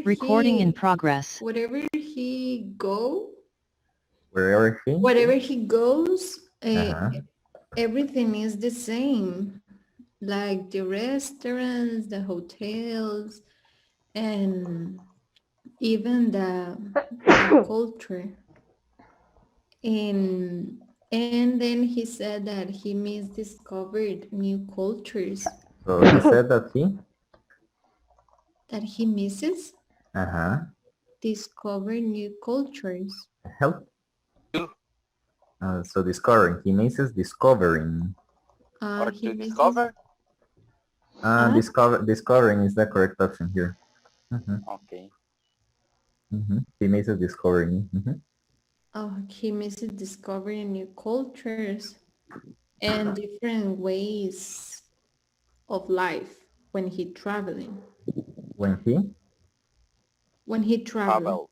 Recording in he progress. wherever he go, Wherever he. wherever he goes, Uh-huh. everything is the same. Like the restaurants, the hotels, and even the culture. And then he said that he misdiscovered new cultures So he said that he. that he misses Uh-huh. discover new cultures. Help. To So discovering. He misses discovering. or He to misses discover. Discovering is the correct option here. Mm-hmm. Okay. Mm-hmm. He misses discovering. Mm-hmm. he misses discovering new cultures and different ways of life when he traveling. When he When he travel.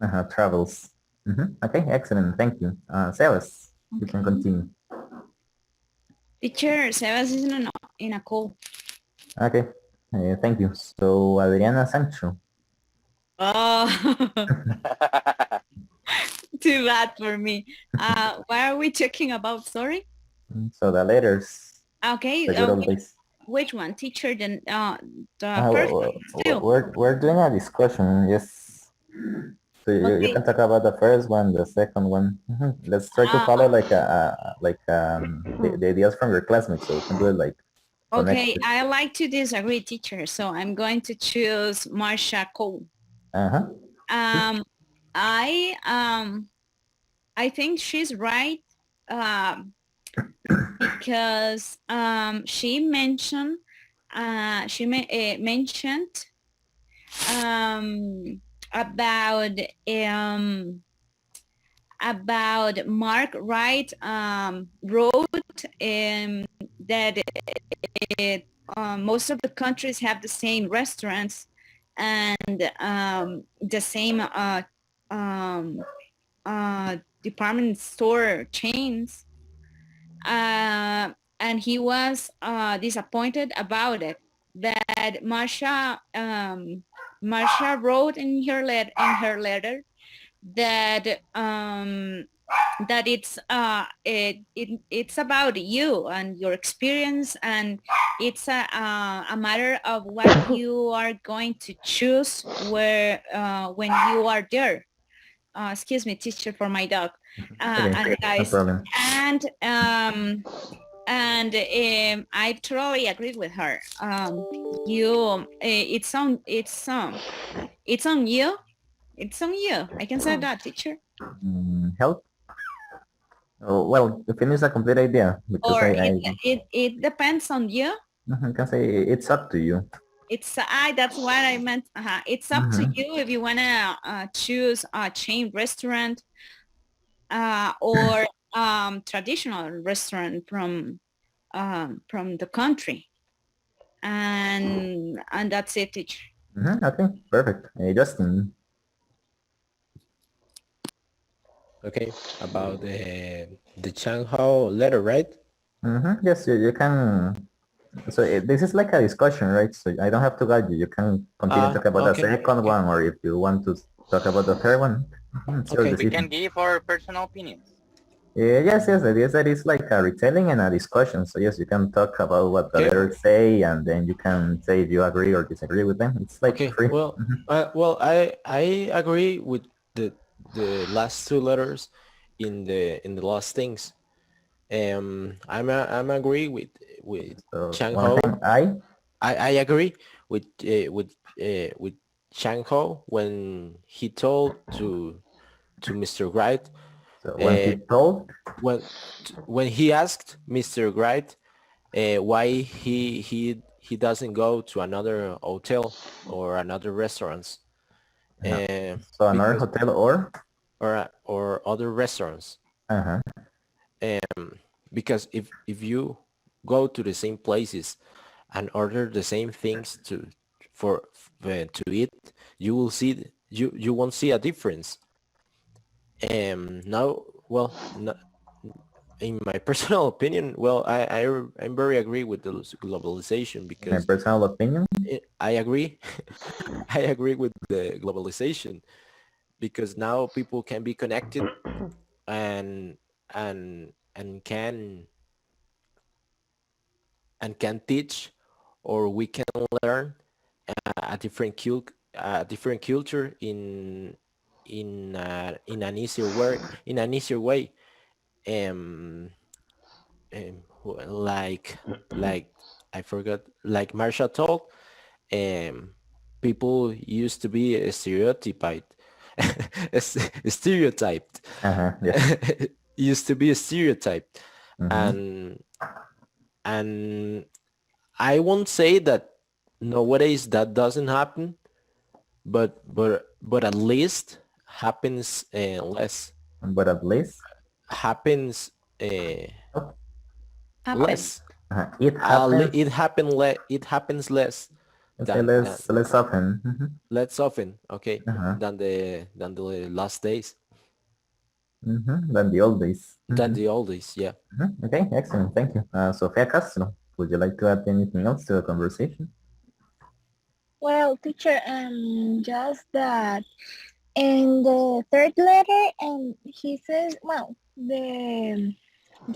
Travel. travels. Mm-hmm. Okay, excellent. Thank you. Sebas, you can Okay. continue. Teacher, Sebas is in a call. Okay, thank you. So Adriana Sancho. Oh, too bad for me. What are we talking about? Sorry. So the letters, Okay. the good old days. Which one? Teacher, the Uh, first two. we're doing a discussion. Yes. So you Okay. can talk about the first one, the second one. Mhm. Let's try to follow like the ideas from your classmates, so we can do it like Okay. connected. I like to disagree, teacher. So I'm going to choose Marsha Cole. Uh-huh. Um, I think she's right. Because she mentioned mentioned um, about Mark Wright wrote that most of the countries have the same restaurants and the same department store chains. And he was disappointed about it. That Marsha wrote in her letter that that it's about you and your experience, and it's a matter of what you are going to choose where when you are there. Excuse me, teacher, for my dog. Okay, And no guys, problem. and I totally agree with her. It's on you. It's on you. I can say that, teacher. Help. Oh, well, to finish a complete idea, because Or I it depends on you. can say it's up to you. It's that's what I meant. It's up to you if you wanna choose a chain restaurant or traditional restaurant from the country, and that's it, teacher. Okay, perfect. Justin. Okay, about the Changhao letter, right? Yes, you can. So this is like a discussion, right? So I don't have to guide you. You can continue talk about the Okay, second okay, one, or if you want to talk about the third one, it's your okay. We can decision. give our personal opinions. Yes, yes. The idea is that it's like a retelling and a discussion. So yes, you can talk about what the Okay. letters say, and then you can say if you agree or disagree with them. It's like Okay. free. Well, I agree with the last two letters in the last things. I'm agree with So Chang one Ho. thing, I agree with Chang Ho when he told to Mr. Wright so when he uh, told, when he asked Mr. Wright why he doesn't go to another hotel or another restaurants so another because hotel or other restaurants uh-huh. because if you go to the same places and order the same things to eat, you will see you won't see a difference. Now, well, no, in my personal opinion, well, I'm very agree with the globalization My because personal opinion. I agree. I agree with the globalization because now people can be connected and can teach, or we can learn a different culture in an easier way, um, like I forgot, like Marsha told, um, people used to be stereotyped, stereotyped, Yes. used to be a stereotype, Mhm. and and I won't say that nowadays that doesn't happen, but at least happens less, But at least happens uh, oh, Happen. less. it happens. It happens less Let's say than less often. Mhm. less often, okay, Uh-huh. than the last days, Than the old days. than the old days. Yeah. Okay, excellent. Thank you. Sofia Castro, would you like to add anything else to the conversation? Well, teacher, just that in the third letter, and he says, well, the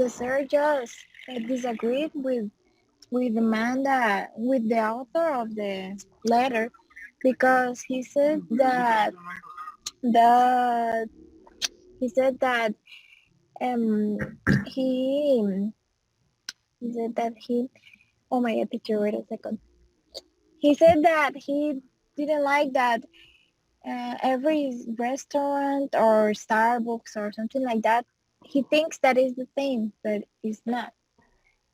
sir just disagreed with the man that with the author of the letter because that he said that um he he said that he oh my god, teacher, wait a second. He said that he didn't like that every restaurant or Starbucks or something like that, he thinks that is the same, but it's not.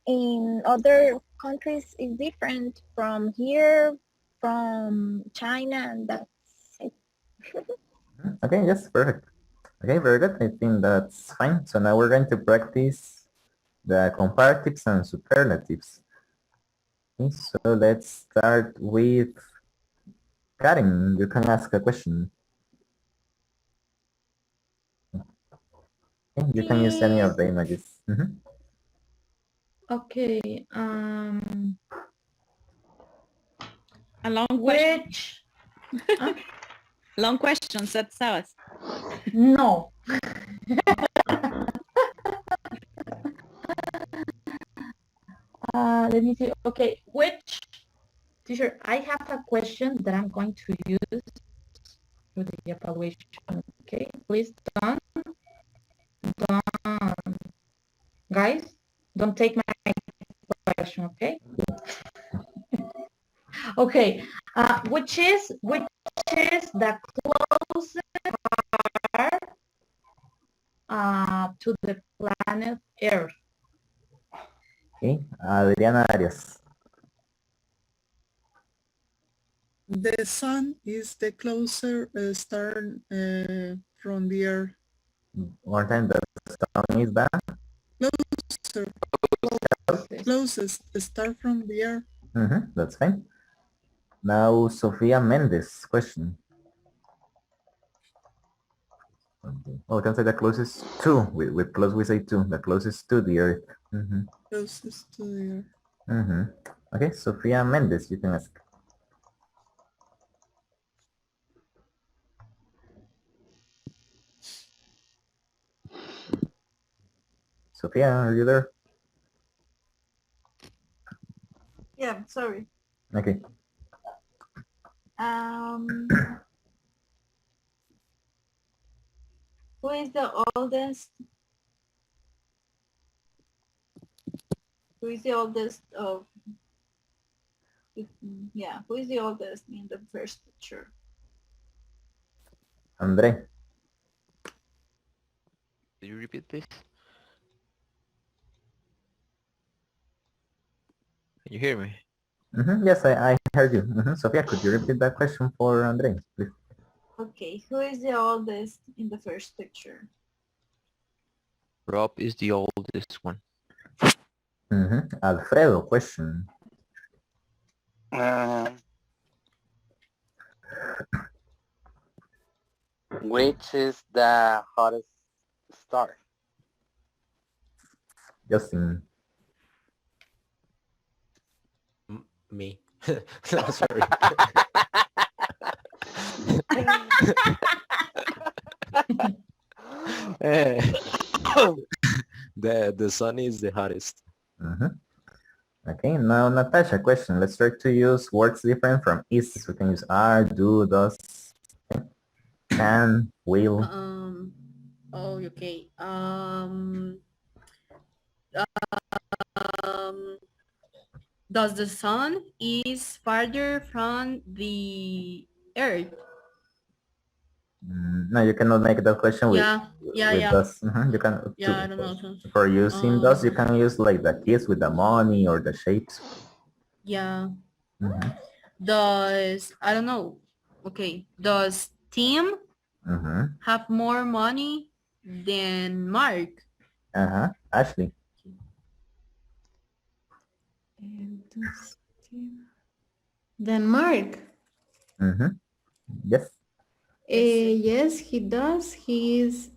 In other countries, it's different from here, from China, and that's it. Okay, yes, perfect. Okay, very good. I think that's fine. So now we're going to practice the comparatives and superlatives. Okay, so let's start with Karin. You can ask a question. Okay, you can use any of the images. Okay. A long question. Which? Ah, Long questions. That's us. no. Let me see. Okay, which teacher? I have a question that I'm going to use for the evaluation. Okay, please don't, guys, don't take my question. Okay. Okay. Which is the closest star to the planet Earth? Okay, Adriana Arias. The sun is the closer star from the earth. One time the sun is that. Closer, closest star from the earth. That's fine. Now Sofia Mendes question. Oh, can say the closest to. With close we say to. The closest to the earth. Closest to the earth. Okay, Sofia Mendes, you can ask. Sofia, are you there? Yeah, sorry. Okay. Who is the oldest? Who is the oldest of? Yeah, who is the oldest in the first picture? Andre. Could you repeat, please? Can you hear me? Yes, I heard you. Sofia, could you repeat that question for Andre, please? Okay, who is the oldest in the first picture? Rob is the oldest one. Alfredo question. Which is the hottest star? Justin. Me. No, sorry. Eh, the sun is the hottest. Mhm. Okay, now Natasha, question. Let's try to use words different from is. We can use are, do, does, can, will. Oh, okay. Does the sun is farther from the earth? No, you cannot make that question with Yeah. does. You can Yeah, I don't know. for using does you can use like the keys with the money or the shapes. Yeah. Mhm. Does, I don't know. Okay. Does Tim Mhm. have more money than Mark? Ashley. Then Mark. Yes. Yes, he does.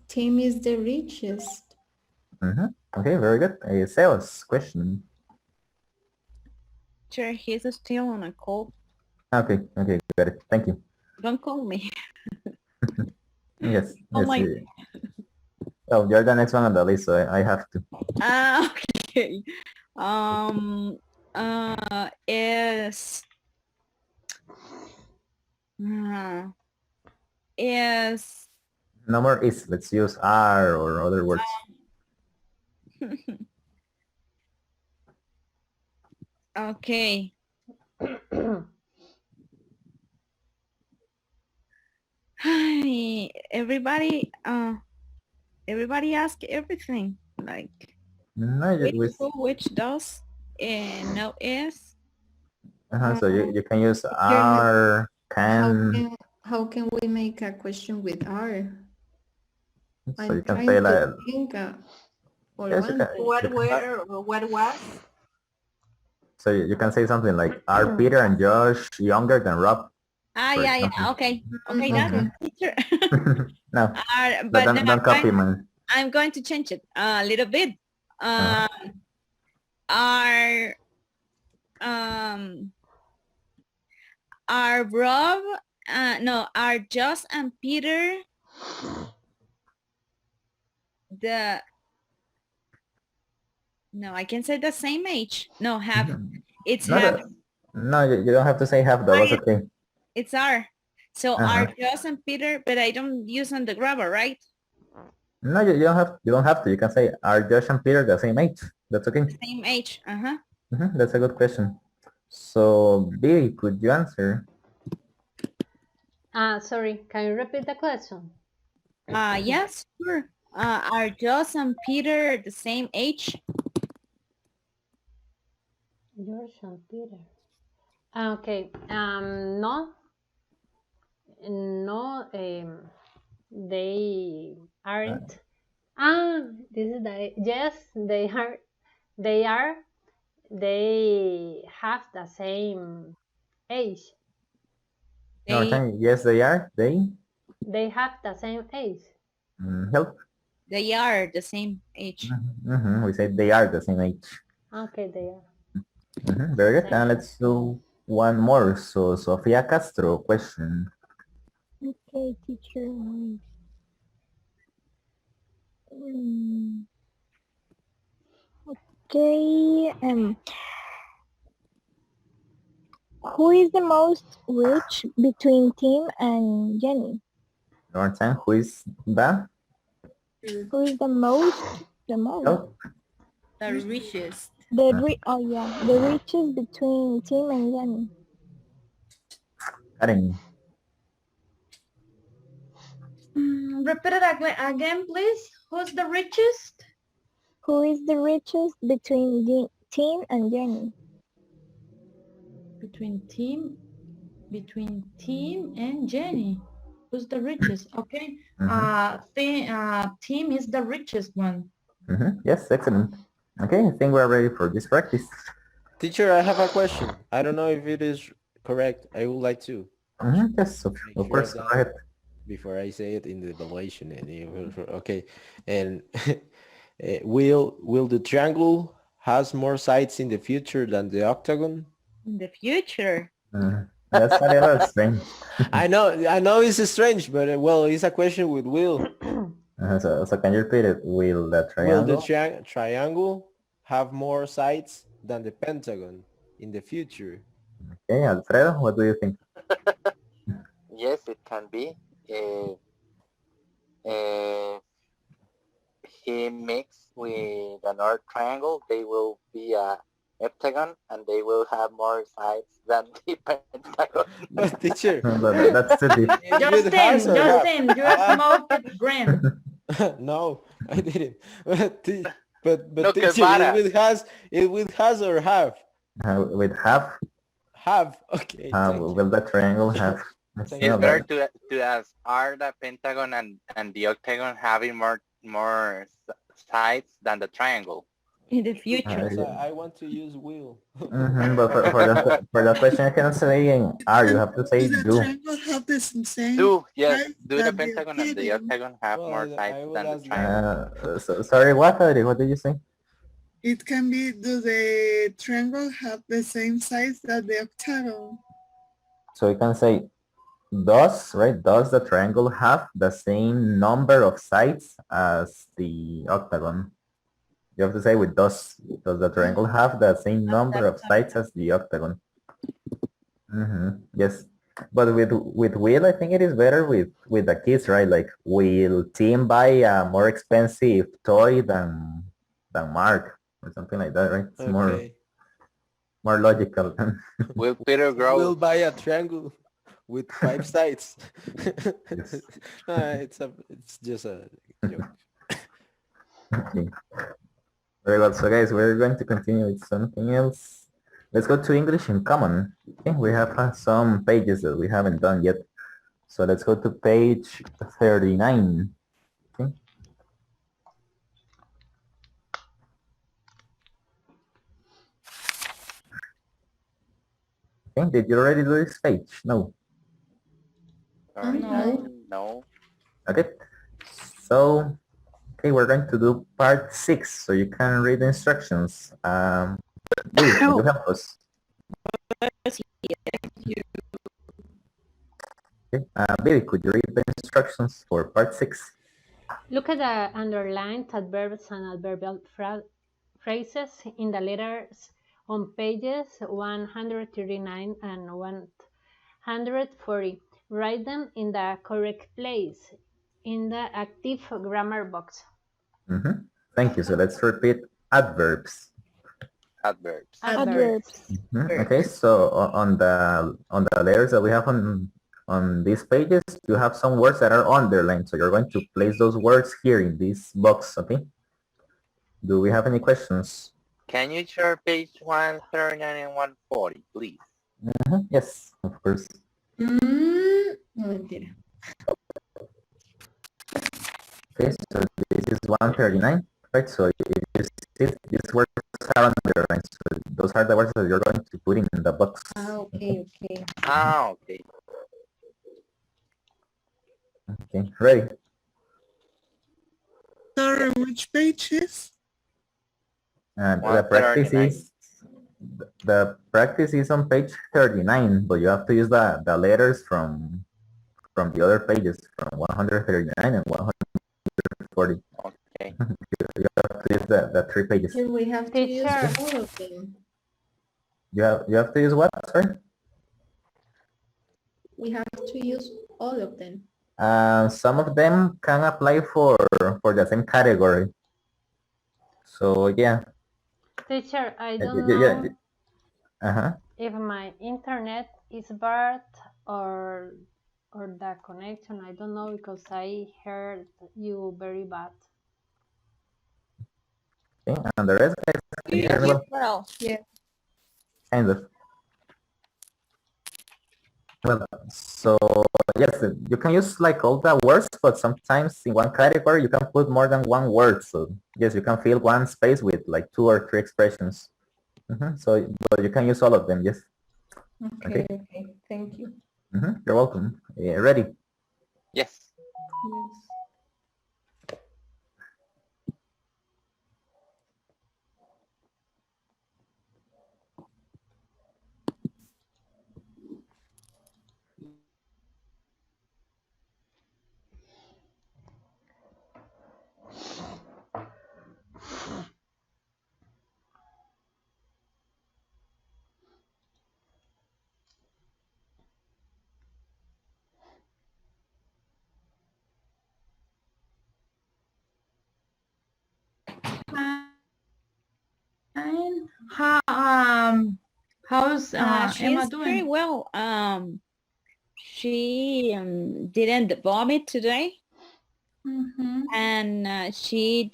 Tim is the richest. Okay, very good. Sales question. Sure, he's still on a call. Okay, got it. Thank you. Don't call me. Yes. Oh my. Oh, you're the next one on the list, so I have to. Okay. Is No more is. Let's use are or other words. okay. Hi, everybody ask everything like No, which who, which does, and no is. so you can use are, can. How can we make a question with are? So you I'm can trying say to like. think for Yes, you one. can, What were, what was? so you can say something like, are Peter and Josh younger than Rob? Yeah. Okay. That's teacher. No, but don't copy man. I'm going to change it a little bit. Are Rob? No, are Josh and Peter No, I can say the same age. No, have. It's No, have. No, you don't have to say have. That was okay. It's are. So are Josh and Peter, but I don't use on the grammar, right? No, you don't have to. You can say are Josh and Peter the same age? That's okay. Same age. That's a good question. So B, could you answer? Sorry, can you repeat the question? Yes, sure. Are Josh and Peter the same age? George and Peter. Okay. No. No. They aren't. This is the. Yes, they are. They are. They have the same age. Yes, they are. They have the same age. Help. They are the same age. We said they are the same age. Okay, they are. Very good. And let's do one more. So Sofia Castro, question. Okay, teacher. Okay. Who is the most rich between Tim and Jenny? One time, who is the? Who is the most? The most. Oh. The richest. The richest between Tim and Jenny. Karen. Repeat it again, please. Who's the richest? Who is the richest between Tim and Jenny? Between Tim and Jenny. Who's the richest? Okay. Tim is the richest one. Yes, excellent. Okay, I think we're ready for this practice. Teacher, I have a question. I don't know if it is correct. I would like to. Yes, of course. Go ahead. Before I say it in the evaluation. Okay. And Will the triangle has more sides in the future than the octagon? In the future. That's a little strange. I know it's strange, but well, it's a question with will. So can you repeat it? Will the Will the triangle? triangle have more sides than the pentagon in the future? Okay, Alfredo, what do you think? Yes, it can be. He mixed with another triangle, they will be a heptagon, and they will have more sides than the pentagon. But teacher, But that's too deep. Justin, you smoked green. No, I didn't. But No, que teacher, vara. it will has or have? With half, Have. Okay. thank you. will the triangle have? Thank It's you. better to ask, are the pentagon and the octagon having more sides than the triangle? In the future. Because I want to use will. But for the question, I cannot say in R. You have to say Does the do. triangle have the same Do, yes, sides do the that pentagon and the octagon? octagon have Well, more I sides will than the ask triangle? Sorry, what, Adri? What did you say? It can be, do the triangle have the same size that the octagon? So you can say does, right? Does the triangle have the same number of sides as the octagon? You have to say with does the triangle have the same number of sides as the octagon? Yes. But with will, I think it is better with the kids, right? Like, will Tim buy a more expensive toy than Mark or something like that, right? It's Okay. more logical. Will Peter grow? Will buy a triangle with 5 sides. Yes. It's just a joke. Okay. Very well. So guys, we're going to continue with something else. Let's go to English in Common. Okay, we have some pages that we haven't done yet. So let's go to page 39. Okay. Okay, did you already do this page? No. No. Okay. So, okay, we're going to do part 6, so you can read the instructions. Billy, could you help us? Okay. Billy, could you read the instructions for part 6? Look at the underlined adverbs and adverbial phrases in the letters on pages 139 and 140. Write them in the correct place in the active grammar box. Thank you. So let's repeat adverbs. Adverbs. Okay, so on the letters that we have on these pages, you have some words that are underlined. So you're going to place those words here in this box, okay? Do we have any questions? Can you share page 139 and 140, please? Yes, of course. No, mentira. Okay, so this is 139, right? So if you see these words are underlined, so those are the words that you're going to put in the box. Okay. Okay. Okay, ready? Sorry, which page is? And the 139. practice is on page 39, but you have to use the letters from the other pages, from 139 and 140. Okay. You have to use the 3 pages. And we have to use Teacher. all of them. You have to use what? Sorry. We have to use all of them. Some of them can apply for the same category. So yeah. Teacher, I don't Yeah. know if my internet is bad or the connection. I don't know because I heard you very bad. Okay, and the rest, guys, can you hear me well? Well, yeah. Kind of. Well, so yes, you can use like all the words, but sometimes in one category you can put more than one word. So yes, you can fill one space with like 2 or 3 expressions. So, but you can use all of them. Yes. Okay. Thank you. You're welcome. Ready? Yes. Yes. fine. How's Emma She's doing? very well. She didn't vomit today, Mm-hmm. and she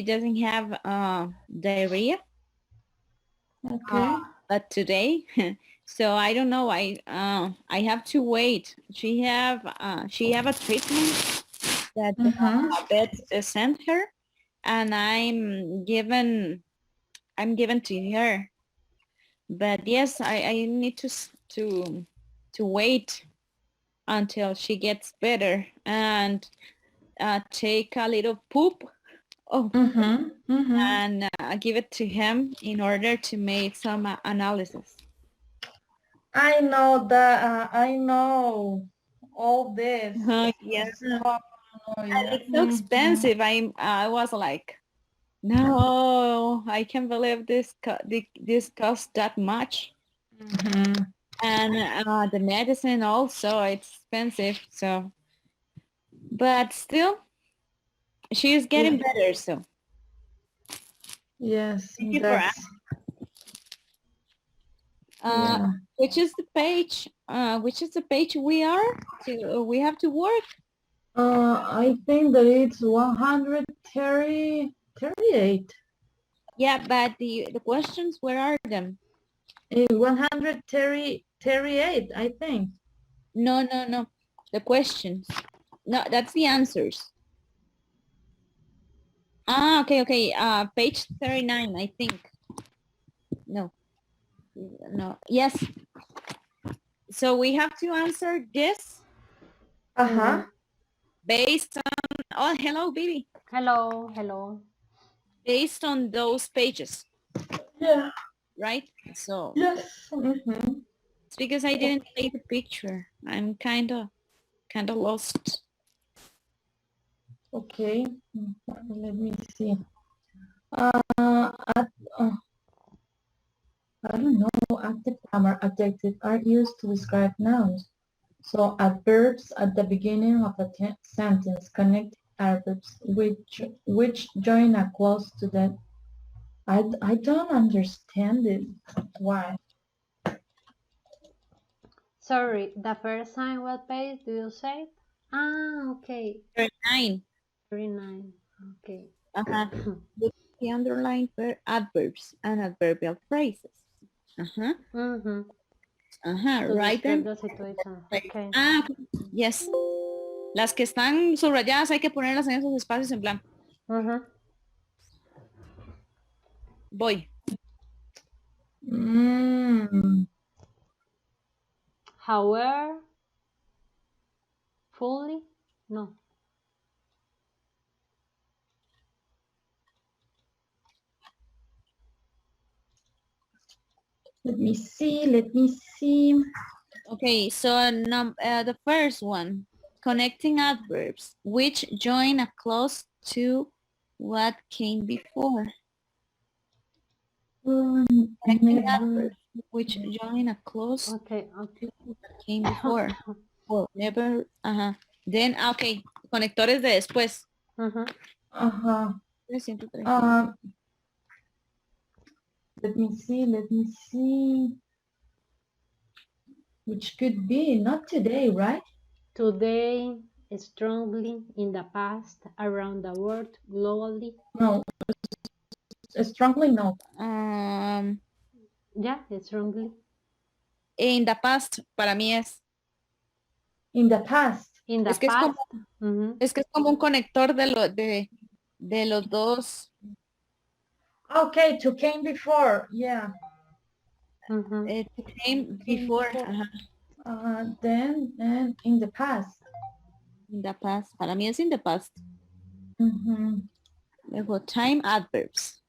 doesn't have diarrhea. Okay. But today, so I don't know. I have to wait. She have a treatment that the Mm-hmm. vet sent her, and I'm given to her. But yes, I need to wait until she gets better and take a little poop. Oh, Mm-hmm. Mm-hmm. and give it to him in order to make some analysis. I know that. I know all this. Yes, Stuff. Oh, yeah. and it's so expensive. I was like, no, I can't believe this costs that much. Mm-hmm. And the medicine also, it's expensive. So, but still, she is getting better. So, Yes, thank you for that's. asking. Yeah. Which is the page? Which is the page we have to work? I think that it's 138. Yeah, but the questions, where are them? 138, I think. No. The questions. No, that's the answers. Okay. Page 39, I think. No. Yes. So we have to answer this Uh-huh. based on, oh, hello, baby. Hello. Based on those pages, Yeah. right? So Yes. Mm-hmm. it's because I didn't take the picture. I'm kind of lost. Okay. Let me see. I don't know. Active grammar adjectives are used to describe nouns. So adverbs at the beginning of a sentence connect adverbs which join a clause to that. I don't understand it. Why? Sorry, the first time what page do you say? Okay. 39. 39. Okay. The underlined adverbs and adverbial phrases. Mm-hmm. To Right describe then. the situation. Okay. Yes. Las que están subrayadas hay que ponerlas en esos espacios en blanco. Voy. However, fully? No. Let me see. Okay, so the first one, connecting adverbs, which join a clause to what came before. Connecting adverbs, which join a clause to what came before. Or never, Then, okay, conectores de después. 330. Let me see. Which could be not today, right? Today, strongly, in the past, around the world, globally. No, strongly no. Yeah, strongly. In the past, para mí es. In the past. In the Es que past. Es que es como un conector de los dos. Okay, to came before, yeah. To came before. Then and in the past. In the past. Para mí es in the past. Luego time adverbs.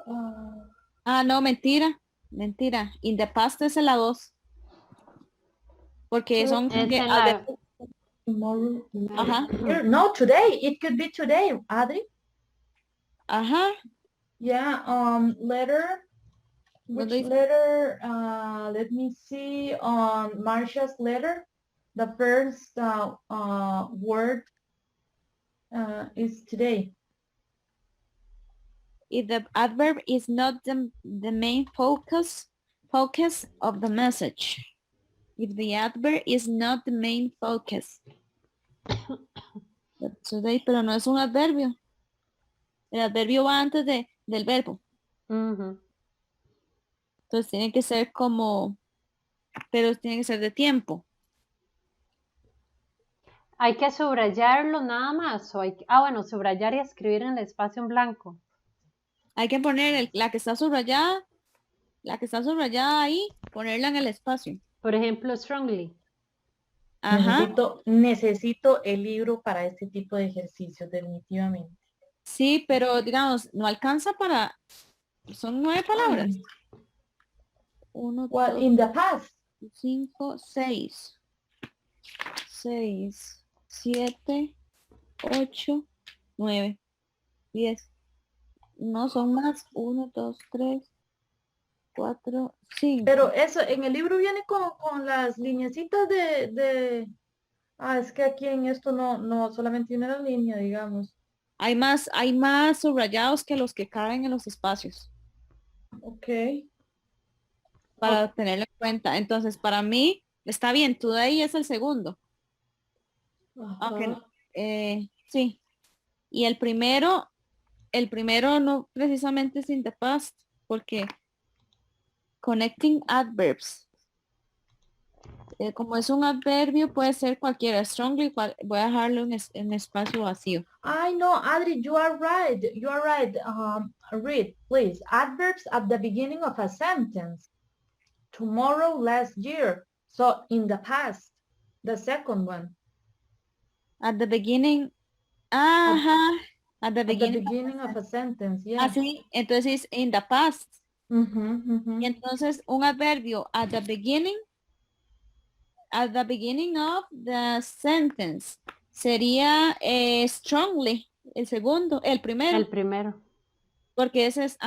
No, mentira. In the past es en la 2. Porque son tomorrow. No, today. It could be today, Adri. Yeah, letter. Which letter? Let me see. On Marsha's letter, the first word is today. if the adverb is not the main focus of the message. If the adverb is not the main focus. Today, pero no es un adverbio. El adverbio va antes del verbo. Ujú. Entonces tiene que ser como, pero tiene que ser de tiempo. Hay que subrayarlo nada más. O bueno, subrayar y escribir en el espacio en blanco. Hay que poner la que está subrayada ahí, ponerla en el espacio. Por ejemplo, strongly. Ajá. Necesito el libro para este tipo de ejercicios, definitivamente. Sí, pero digamos, no alcanza son 9 palabras. 1, Well, 2, in the past. 5, 6. 6, 7, 8, 9, 10. No son más. 1, 2, 3, 4, 5. Pero eso, en el libro viene con las lineecitas de... Ah, es que aquí en esto no solamente tiene la línea, digamos. Hay más subrayados que los que caben en los espacios. Ok. Para tenerlo en cuenta. Entonces, para mí, está bien, today es el segundo. Aunque no, sí. Y el primero no precisamente es in the past, porque connecting adverbs. Como es un adverbio, puede ser cualquiera. Strongly, voy a dejarlo en espacio vacío. I know, Adri, you are right. You are right. Read, please. Adverbs at the beginning of a sentence. Tomorrow, last year. So, in the past. The second one. At the beginning. Ajá. At the beginning of a sentence, yeah. Así, entonces in the past. Y Y entonces un adverbio at the beginning of the sentence sería strongly, el primero. El primero. Porque ese es,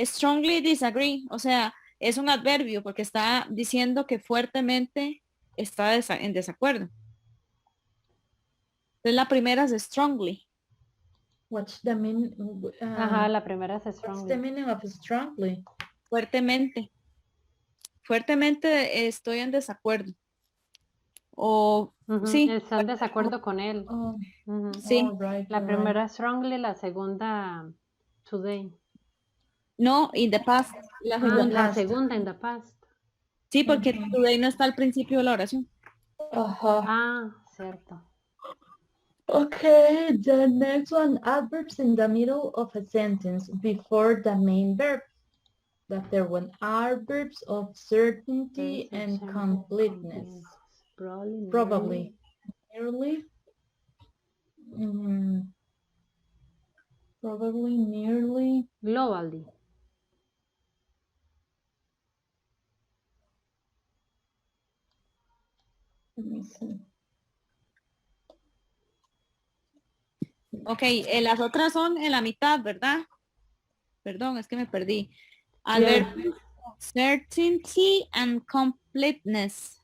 strongly disagree, o sea, es un adverbio porque está diciendo que fuertemente está en desacuerdo. Entonces la primera es strongly. What's the meaning? La primera es strongly. What's the meaning of strongly? Fuertemente. Fuertemente estoy en desacuerdo. O sí. Está en desacuerdo con él. Sí. La primera strongly, la segunda today. No, in the past. La segunda in the past. Sí, porque today no está al principio de la oración. Cierto. Okay, the next one, adverbs in the middle of a sentence before the main verb. The third one, adverbs of certainty and completeness. Probably. Nearly. Probably, nearly. Globally. Let me see. Ok, las otras son en la mitad, ¿verdad? Perdón, es que me perdí. Adverbs of certainty and completeness.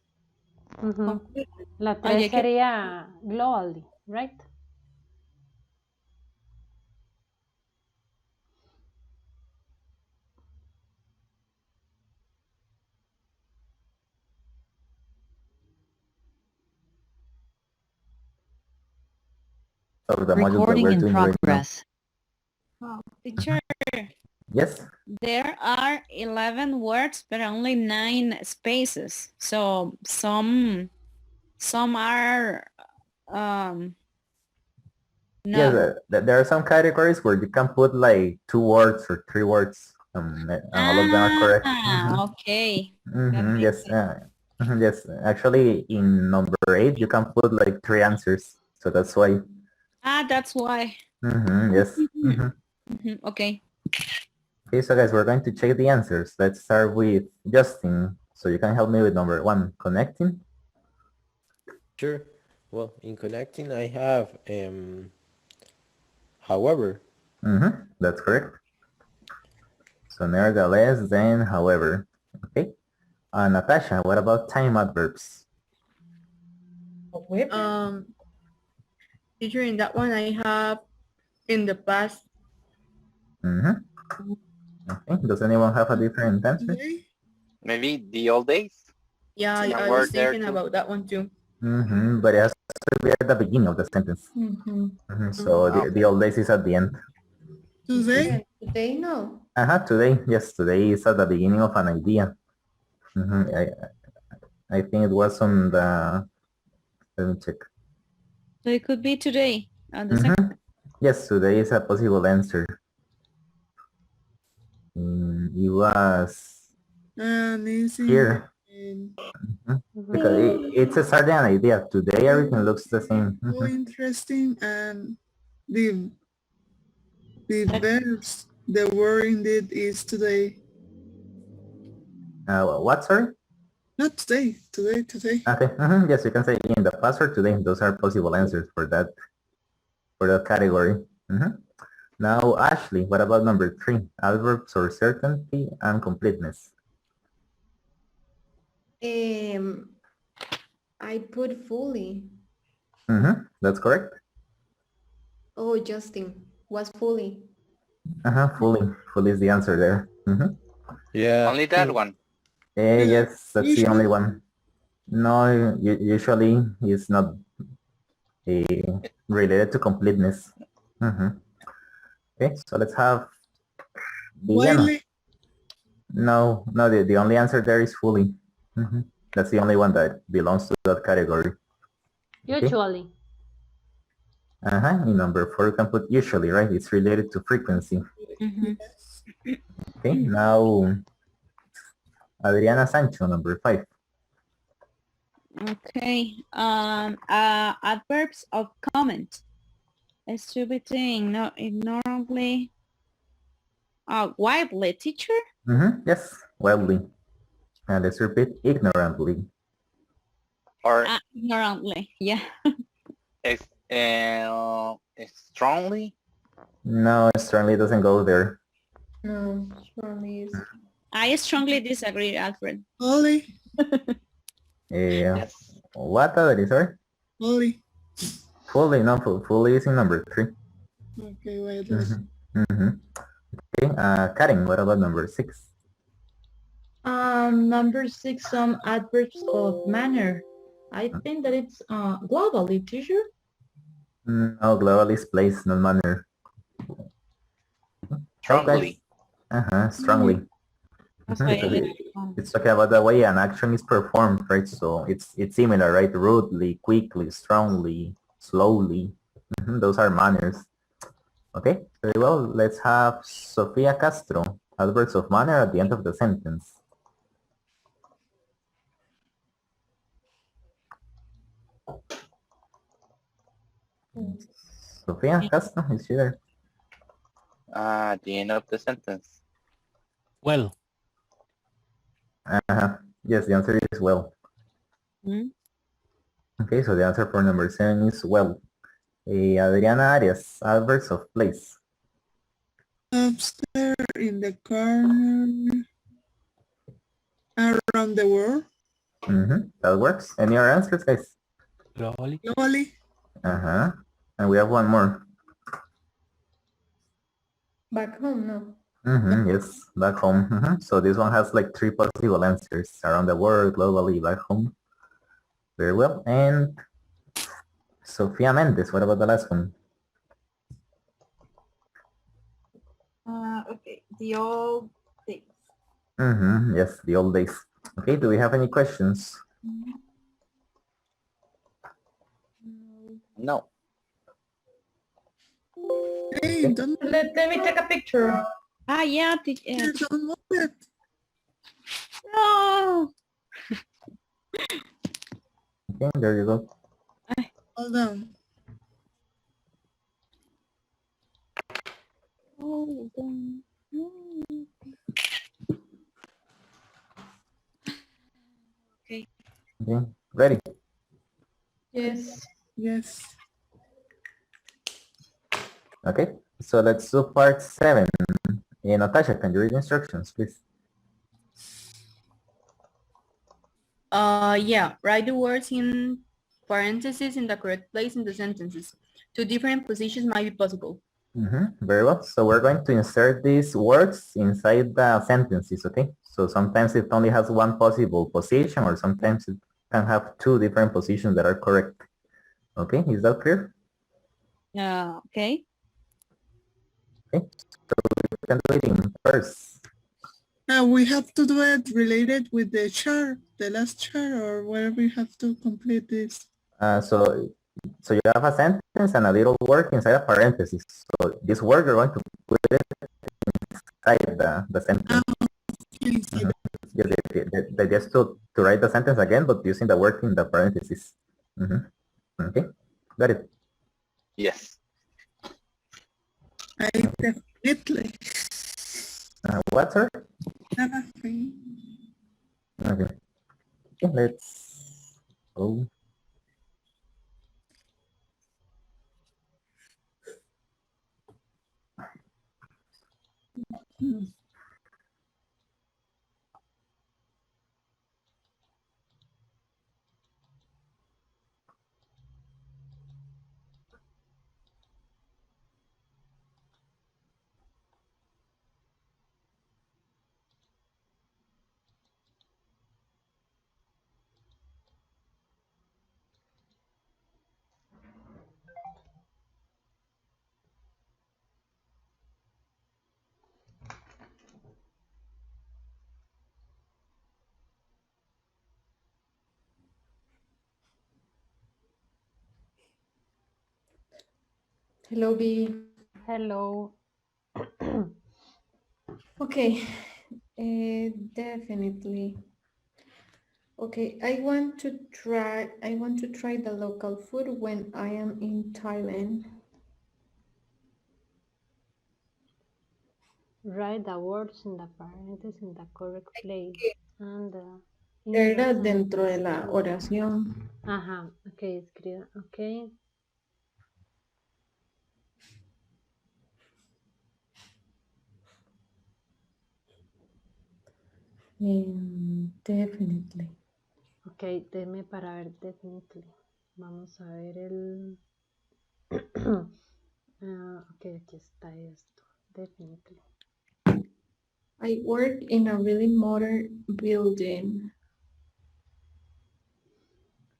La 3 sería globally, right? Of the modules that we're doing right now. Teacher. Yes. There are 11 words, but only 9 spaces. So some are no. Yes, there are some categories where you can put like 2 words or 3 words. And all of them are correct. Okay. Yes. Yes. Actually, in number 8, you can put like 3 answers. So that's why. That's why. Yes. Okay. Okay, so guys, we're going to check the answers. Let's start with Justin. So you can help me with number 1, connecting. Sure. Well, in connecting, I have however. That's correct. So nevertheless, then however. Okay. Natasha, what about time adverbs? Teacher, in that one I have in the past. Okay. Does anyone have a different answer? Today? Maybe the old days. Yeah, Some I word was there thinking too. about that one too. But it has to be at the beginning of the sentence. So the old days is at the end. Today? Today, no. Today, yes, today is at the beginning of an idea. I think it was on the, let me check. So it could be today. The second. Yes, today is a possible answer. It was Amazing. here. Because it's a certain idea. Today everything looks the same. So interesting, and the verbs, the word indeed is today. What, sorry? Not today, today. Okay, yes, you can say in the past or today. Those are possible answers for that category. Now, Ashley, what about number 3? Adverbs or certainty and completeness. I put fully. That's correct. Oh, Justin, was fully. Fully is the answer there. Yeah. Only that one. Yes, that's the only one. No, usually it's not related to completeness. Okay, so let's have Diana. No, the only answer there is fully. That's the only one that belongs to that category. Usually. In number 4, you can put usually, right? It's related to frequency. Okay, now Adriana Sancho, number 5. Okay. Adverbs of comment. Distributing, no, ignorantly. Widely, teacher? Yes, wildly. And let's repeat, ignorantly. Or ignorantly, yeah. Strongly? No, strongly doesn't go there. No, strongly is. I strongly disagree, Alfred. Fully. Yes. What other, sorry? Fully. Fully, no, fully is in number 3. Okay, wait. Okay, Karen, what about number 6? Number 6, some adverbs of manner. I think that it's globally, teacher. No, global is place, not manner. Strongly. Strongly. It's talking about the way an action is performed, right? So it's similar, right? Rudely, quickly, strongly, slowly. Those are manners. Okay, very well. Let's have Sofia Castro. Adverbs of manner at the end of the sentence. Sofia Castro, is she there? At the end of the sentence. Well. Yes, the answer is well. Okay, so the answer for number 7 is well. Adriana Arias, adverbs of place. Upstairs, in the corner, around the world. That works. Any other answers, guys? Globally. Globally. And we have one more. Back home, no. Yes, back home. So this one has like 3 possible answers. Around the world, globally, back home. Very well. And Sofia Mendes, what about the last one? Okay, the old days. Yes, the old days. Okay, do we have any questions? No. Hey, don't Let me take a picture. Yeah. don't move it. No. Okay, there you go. Hold on. Hold on. Okay. Okay, ready? Yes. Yes. Okay, so let's do part 7. Natasha, can you read instructions, please? Yeah, write the words in parentheses in the correct place in the sentences. 2 different positions might be possible. Very well. So we're going to insert these words inside the sentences, okay? So sometimes it only has one possible position, or sometimes it can have two different positions that are correct. Okay, is that clear? Okay. Okay, so we can do it in first. We have to do it related with the chart, the last chart, or whatever you have to complete this. So you have a sentence and a little word inside a parenthesis. So this word you're going to put it inside the sentence. Please say that. Yes, the just to write the sentence again, but using the word in the parenthesis. Okay, got it. Yes. I definitely. What, sir? Nothing. Okay. Okay, let's go. Hello, B. Hello. Okay, definitely. Okay, I want to try the local food when I am in Thailand. Write the words in the parentheses in the correct place. And Era dentro de la oración. Ajá, ok, escriba, ok. Definitely. Ok, deme para ver definitely. Vamos a ver el... ok, aquí está esto. Definitely. I work in a really modern building.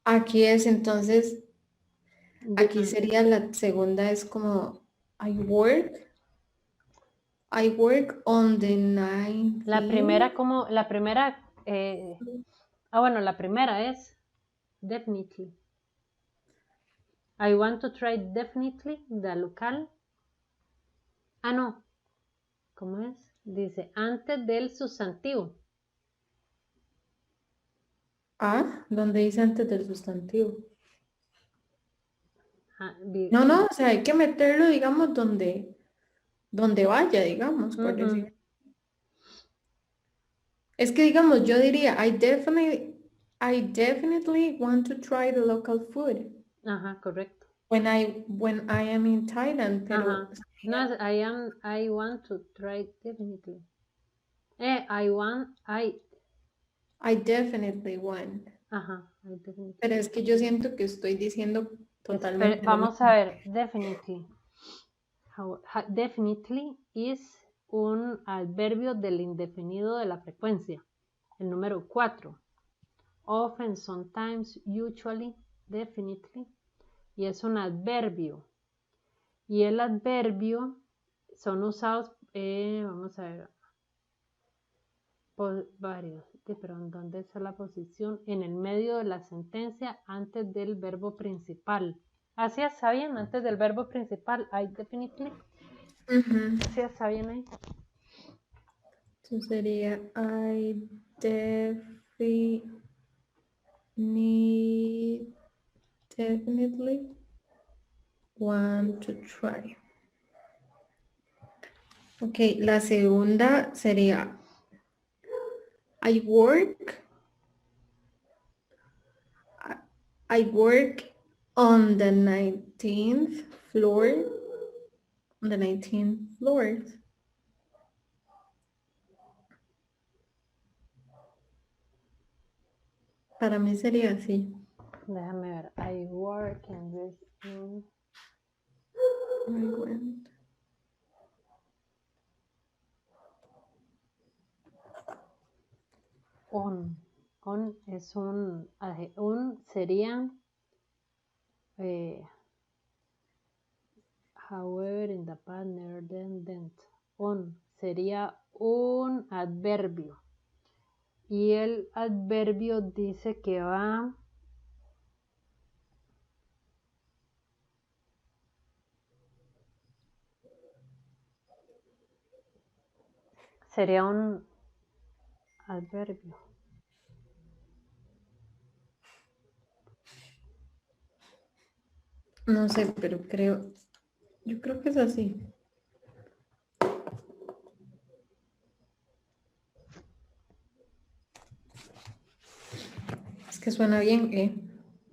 Aquí es entonces, aquí sería la segunda, es como I work on the 19th. La primera como, la primera, bueno, la primera es definitely. I want to try definitely the local. No. ¿Cómo es? Dice, antes del sustantivo. ¿Dónde dice antes del sustantivo? No, o sea, hay que meterlo, digamos, donde vaya, digamos, por decir. Es que, digamos, yo diría, I definitely want to try the local food. Ajá, correcto. When I am in Thailand, pero... No, I want to try definitely. I definitely want. Ajá, I definitely. Pero es que yo siento que estoy diciendo totalmente... Vamos a ver, definitely. Definitely is un adverbio del indefinido de la frecuencia. El número 4. Often, sometimes, usually, definitely. Y es un adverbio. Y el adverbio son usados, vamos a ver, por varios. Pero ¿dónde está la posición? En el medio de la sentencia antes del verbo principal. Así está bien, antes del verbo principal, I definitely. Así está bien ahí. Entonces sería I definitely want to try. Ok, la segunda sería I work on the 19th floor. On the 19th floor. Para mí sería así. Déjame ver. I work in this. I went. on. On es un sería however in the partner then. On sería un adverbio. Y el adverbio dice que va sería un adverbio. No sé, pero yo creo que es así. Es que suena bien, ¿eh?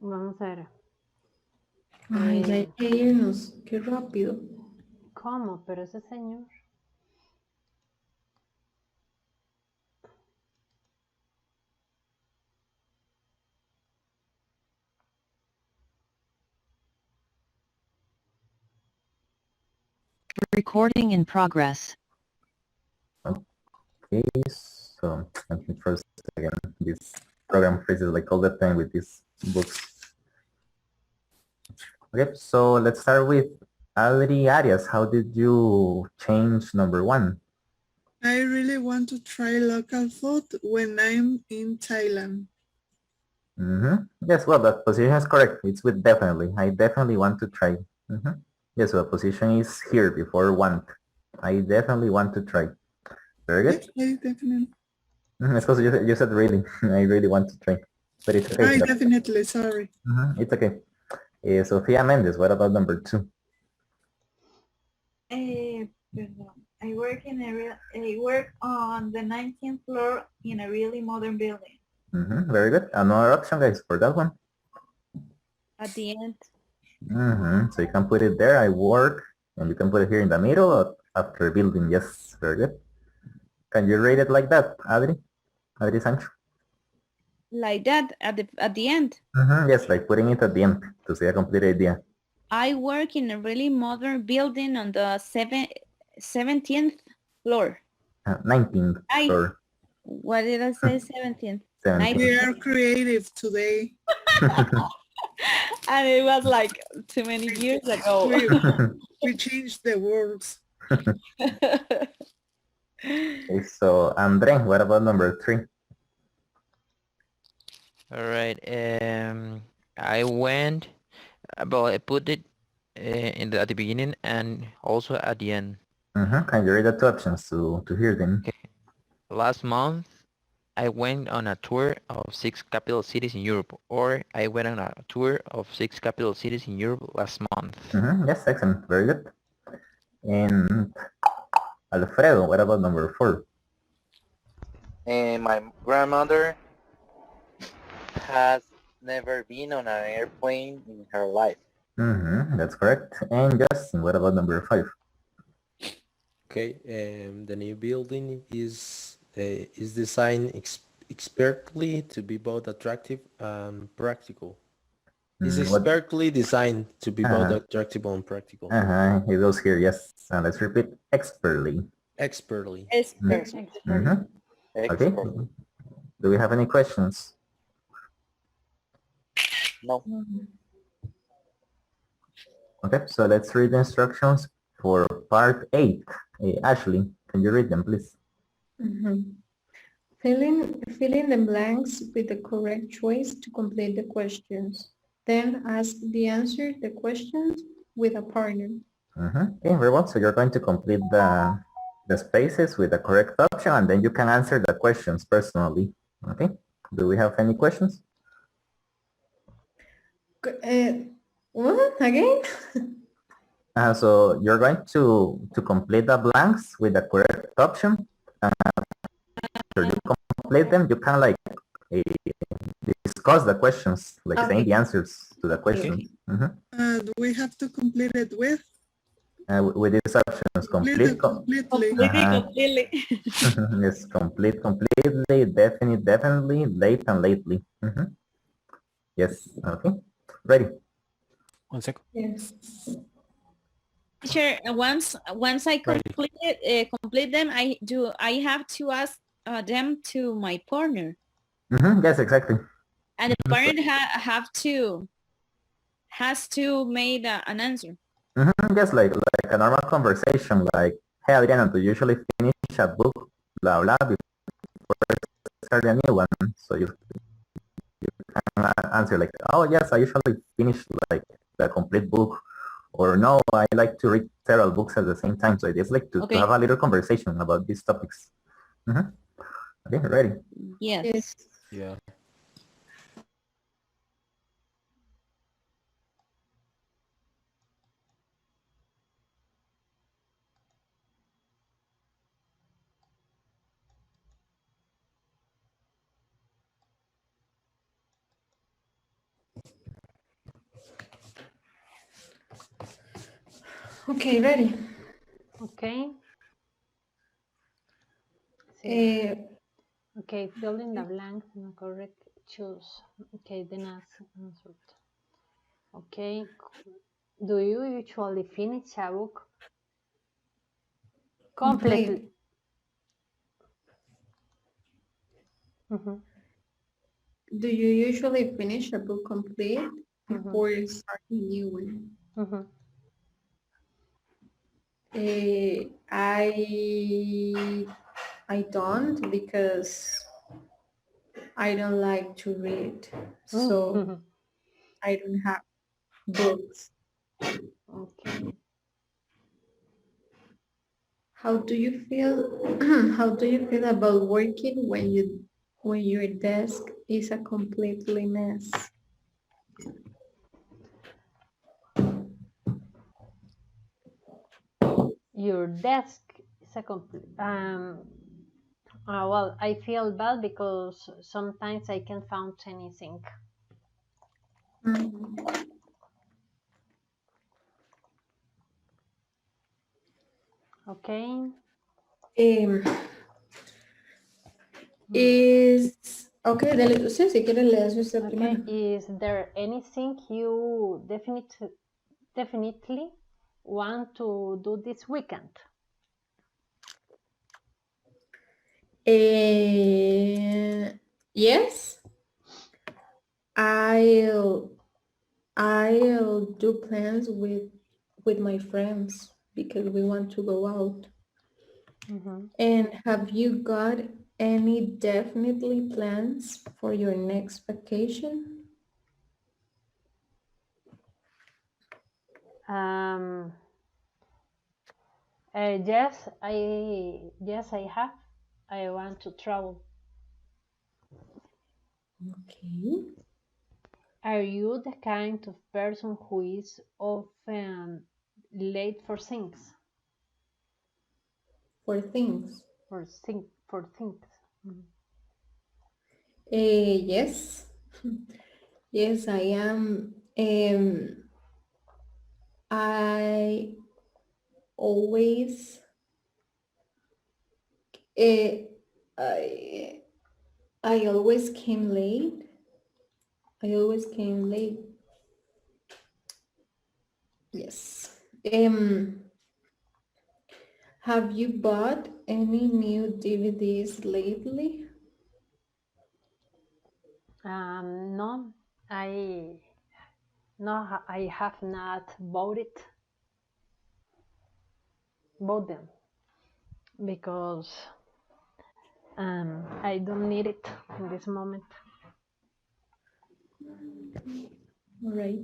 Vamos a ver. Ay, ya hay que irnos. Qué rápido. ¿Cómo? Pero ese señor. Recording in progress. Okay, so let me first again, this program freezes like all the time with these books. Okay, so let's start with Adri Arias. How did you change number 1? I really want to try local food when I'm in Thailand. Yes, well, that position is correct. It's with definitely. I definitely want to try. Yes, well, position is here before want. I definitely want to try. Very good. Yes, I definitely. It's because you said really. I really want to try. But it's okay. I definitely, sorry. It's okay. Sofia Mendes, what about number 2? I work on the 19th floor in a really modern building. Very good. Another option, guys, for that one. At the end. So you can put it there, I work, and you can put it here in the middle or after building. Yes, very good. Can you rate it like that, Adri? Adri Sancho? Like that at the end. Yes, like putting it at the end to say a complete idea. I work in a really modern building on the 17th floor. 19th floor. What did I say? 17th. We are creative today. And it was like too many years ago. We changed the words. Okay, so Andre, what about number 3? All right. I went, well, I put it at the beginning and also at the end. Can you read the 2 options to hear them? Okay. Last month, I went on a tour of 6 capital cities in Europe, or I went on a tour of 6 capital cities in Europe last month. Yes, excellent. Very good. And Alfredo, what about number 4? And my grandmother has never been on an airplane in her life. That's correct. And Justin, what about number 5? Okay, the new building is designed expertly to be both attractive and practical. It's expertly designed to be both attractive and practical. It goes here, yes. And let's repeat, expertly. Expertly. Okay. Do we have any questions? No. Okay, so let's read the instructions for part 8. Ashley, can you read them, please? Fill in the blanks with the correct choice to complete the questions. Then ask the answer the questions with a partner. Okay, very well. So you're going to complete the spaces with the correct option, and then you can answer the questions personally. Okay. Do we have any questions? What again? So you're going to complete the blanks with the correct option. After you complete them, you can like discuss the questions, like saying the answers to the questions. And we have to complete it with these options, complete, completely. yes, complete, completely, definitely, late and lately. Yes, okay, ready. 1 second. Yes. Teacher, once I complete them, I have to ask them to my partner. Yes, exactly. And the parent has to make an answer. Just like a normal conversation, like, hey, Adriana, do you usually finish a book, blah, blah, before start a new one? So you can answer like, oh, yes, I usually finish like the complete book, or no, I like to read several books at the same time. So it's like to have a little conversation about these topics. Okay, ready? Yes. Yeah. Okay, ready. Okay. Okay, fill in the blanks and correct choose. Okay, then answer. Okay. Do you usually finish a book completely? Do you usually finish a book complete before starting a new one? I don't, because I don't like to read, so I don't have books. Okay. How do you feel? How do you feel about working when your desk is a completely mess? Your desk is a complete. Well, I feel bad because sometimes I can't find anything. Okay. Okay, dale tú, sí, si quieres leer usted primero. Is there anything you definitely want to do this weekend? Yes. I'll do plans with my friends because we want to go out. And have you got any definitely plans for your next vacation? Yes, I have. I want to travel. Okay. Are you the kind of person who is often late for things? For things? For things. Yes. Yes, I am. I always I always came late. I always came late. Yes. Have you bought any new DVDs lately? No, I have not bought them because I don't need it in this moment. All right.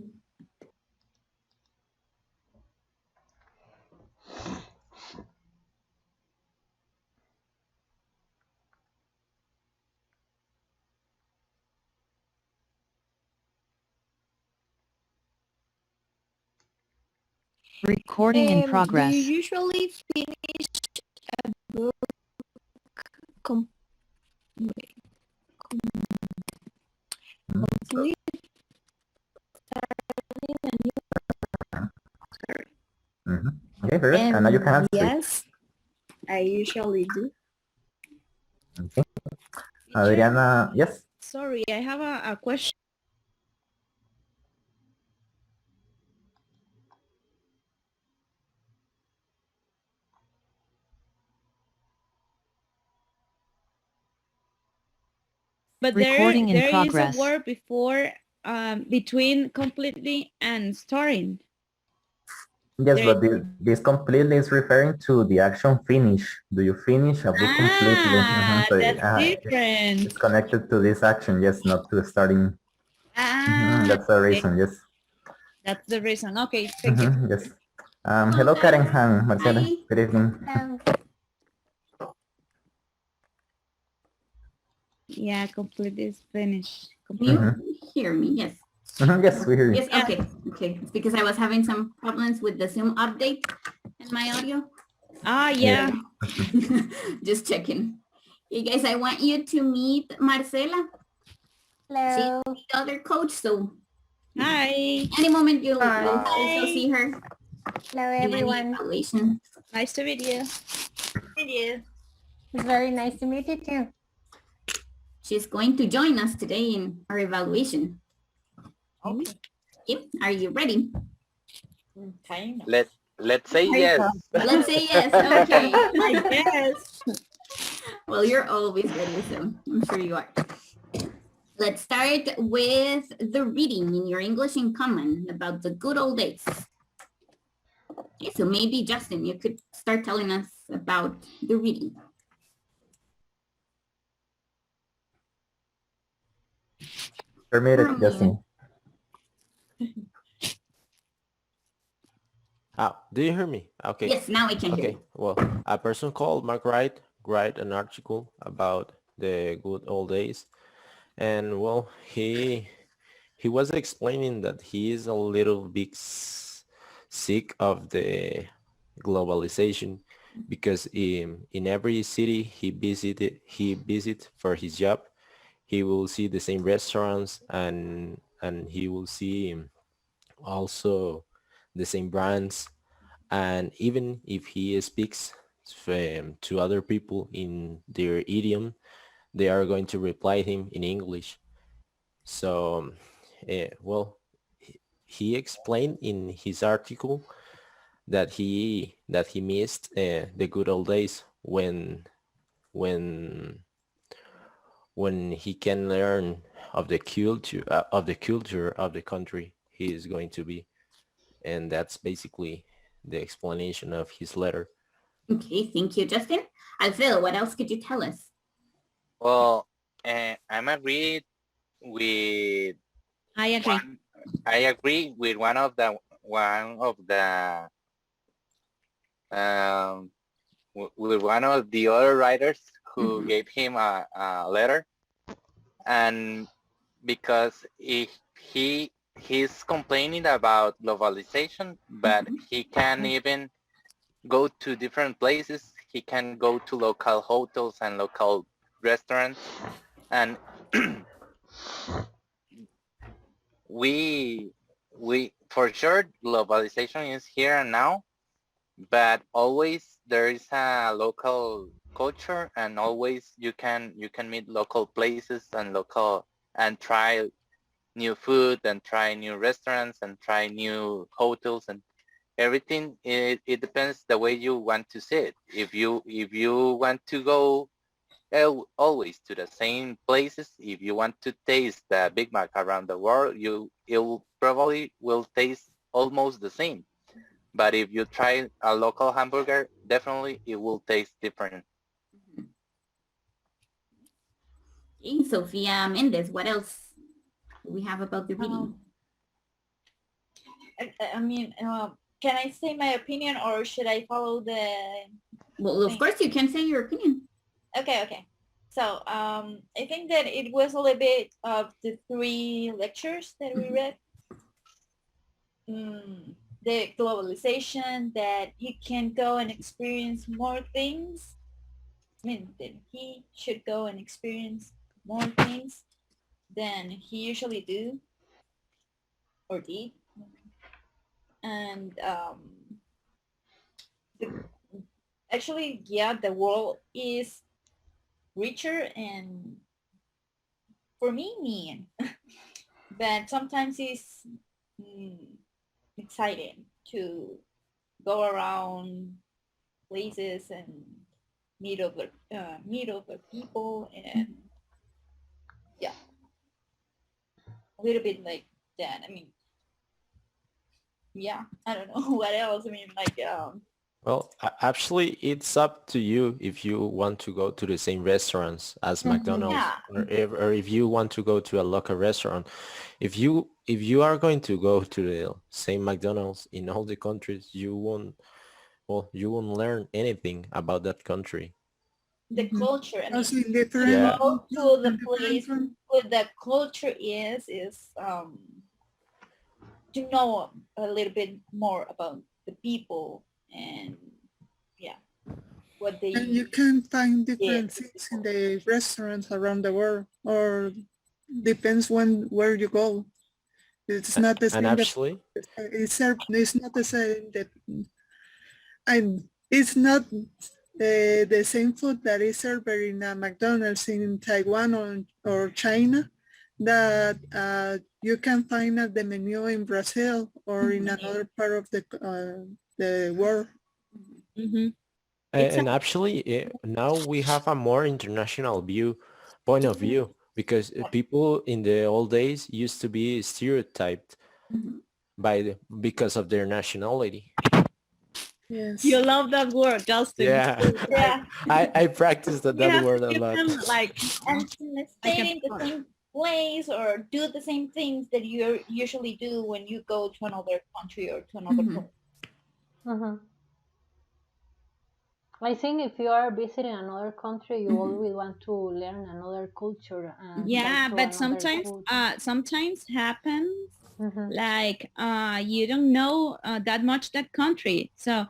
Recording in progress. Do you usually finish a book complete starting a new Okay, very good. And now you can answer. Yes, I usually do. Okay. Adriana, yes? Sorry, I have a question. But Recording in there is progress. a word before, between completely and starting. Yes, There- but this completely is referring to the action finish. Do you finish a book completely? Ah, So, that's it's different. connected to this action, yes, not to starting. Ah, That's the okay. reason, yes. That's the reason. Okay, thank you. Yes. Hello, Karen and Marcela. Hi. Good evening. Yeah, completely is finished. You hear me? Yes. Yes, we hear you. Yes. Okay. Okay. It's because I was having some problems with the Zoom update and my audio. Ah, yeah. Just checking. Hey guys, I want you to meet Marcela. Hello. She's the other coach, so Hi. any moment you'll Hi. also see her. Hello, in any everyone. evaluation. Nice to meet you. Meet you. It's very nice to meet you too. She's going to join us today in our evaluation. Okay. Yep. Are you ready? Kind of. Let's say yes. Let's say yes. Okay. I guess. Well, you're always ready, so I'm sure you are. Let's start with the reading in your English in Common about the good old days. Okay, so maybe Justin, you could start telling us about the reading. Permitted, Justin. Do you hear me? Okay. Yes, now I can hear Okay. you. Well, a person called Mark Wright write an article about the good old days, and well, he was explaining that he is a little bit sick of the globalization because in every city he visit for his job, he will see the same restaurants and he will see also the same brands, and even if he speaks to other people in their idiom, they are going to reply him in English. So well, he explained in his article that he missed the good old days when he can learn of the culture of the country he is going to be, and that's basically the explanation of his letter. Okay, thank you, Justin. Alfredo, what else could you tell us? Well, I'm agreed with. I agree. I agree with one of the with one of the other writers who gave him a letter, and because he's complaining about globalization, but he can't even go to different places. He can go to local hotels and local restaurants, and we for sure globalization is here and now, but always there is a local culture, and always you can meet local places and try new food and try new restaurants and try new hotels and everything. It depends the way you want to see it. If you want to go always to the same places, if you want to taste the Big Mac around the world, it will probably taste almost the same. But if you try a local hamburger, definitely it will taste different. Okay, Sofia Mendez, what else do we have about the reading? I mean, can I say my opinion or should I follow the... Well, of course you can say your opinion. Okay. So I think that it was a little bit of the 3 lectures that we read. The globalization, that he can go and experience more things. I mean, that he should go and experience more things than he usually do or did. And actually, yeah, the world is richer and for me mean, but sometimes it's exciting to go around places and meet other people, and a little bit like that. I mean, yeah, I don't know what else. I mean, like, Well, actually, it's up to you if you want to go to the same restaurants as McDonald's, yeah, or if you want to go to a local restaurant. If you are going to go to the same McDonald's in all the countries, you won't learn anything about that country. the culture. I mean, Also in to different, Yeah. go to the in different place from- where the culture is to know a little bit more about the people and yeah, what they and you can find did. different things in the restaurants around the world, or depends where you go. It's not the And same. actually, It's not the same that, and it's not the same food that is served in a McDonald's in Taiwan or China that you can find at the menu in Brazil or in another part of the world. Mm-hmm. and actually, now we have a more international point of view, because people in the old days used to be stereotyped because of their nationality. Yes. You love that word, Justin. Yeah, Yeah, I practiced that You have word to a give lot. them like and to stay in the same place or do the same things that you usually do when you go to another country or to another place. I think if you are visiting another country, you always want to learn another culture. And yeah, talk to but another sometimes culture. sometimes happens like you don't know that much that country. So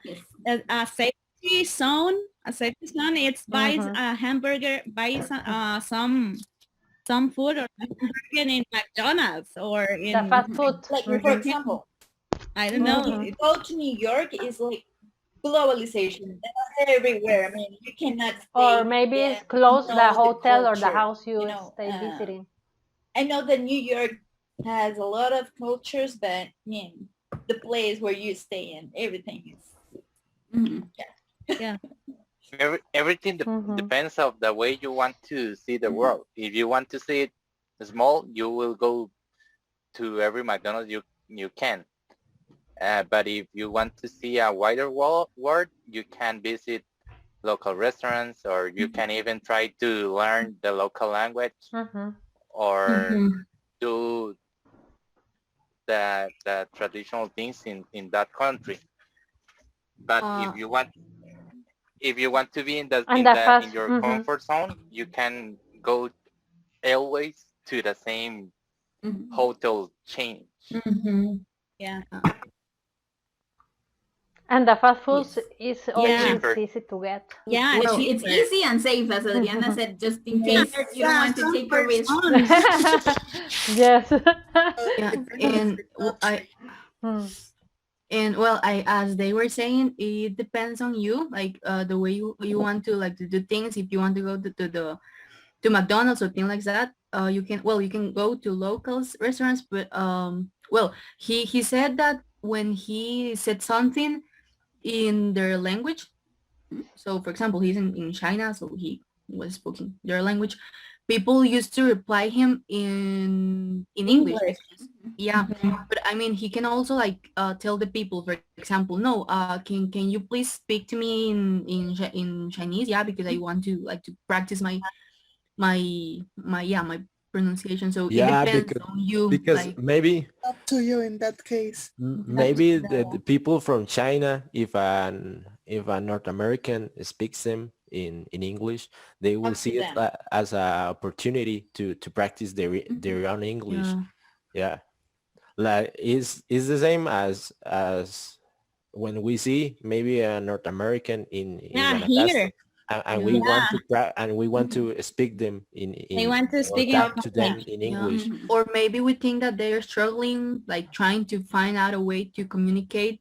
a safety zone, it's buys a hamburger, buys some food or hamburger in McDonald's or in The fast food. Like for example, I don't know. if you go to New York, it's like globalization. That's everywhere. I mean, you cannot stay Or maybe and it's close the know hotel or the culture, house you you know, stay visiting. I know that New York has a lot of cultures, but I mean, the place where you stay in, everything is, yeah. Everything depends of the way you want to see the world. If you want to see it small, you will go to every McDonald's you can. But if you want to see a wider world, you can visit local restaurants, or you can even try to learn the local language, or do the traditional things in that country. But if you want to be in your comfort zone, you can go always to the same hotel chain. Yeah. And the fast food is always cheaper. easy to get. Yeah, Well, it's easy and safe, as Adriana said, just in case you don't want to take a risk. Yes. Yeah, and well, as they were saying, it depends on you, like the way you want to like to do things. If you want to go to McDonald's or things like that, you can go to locals restaurants, but well, he said that when he said something in their language, so for example, he's in China, so he was speaking their language, people used to reply him in English. Yeah, but I mean, he can also like tell the people, for example, no, can you please speak to me in Chinese? Yeah, because I want to like to practice my pronunciation. So Yeah, it depends on you. because like, maybe Up to you in that case. maybe the people from China, if a North American speaks them in English, they will Up to see it them. as an opportunity to practice their own English. Yeah, like is the same as when we see maybe a North American in here. and we want to we want to speak them in They want to speak talk to them in English. or maybe we think that they're struggling, like trying to find out a way to communicate.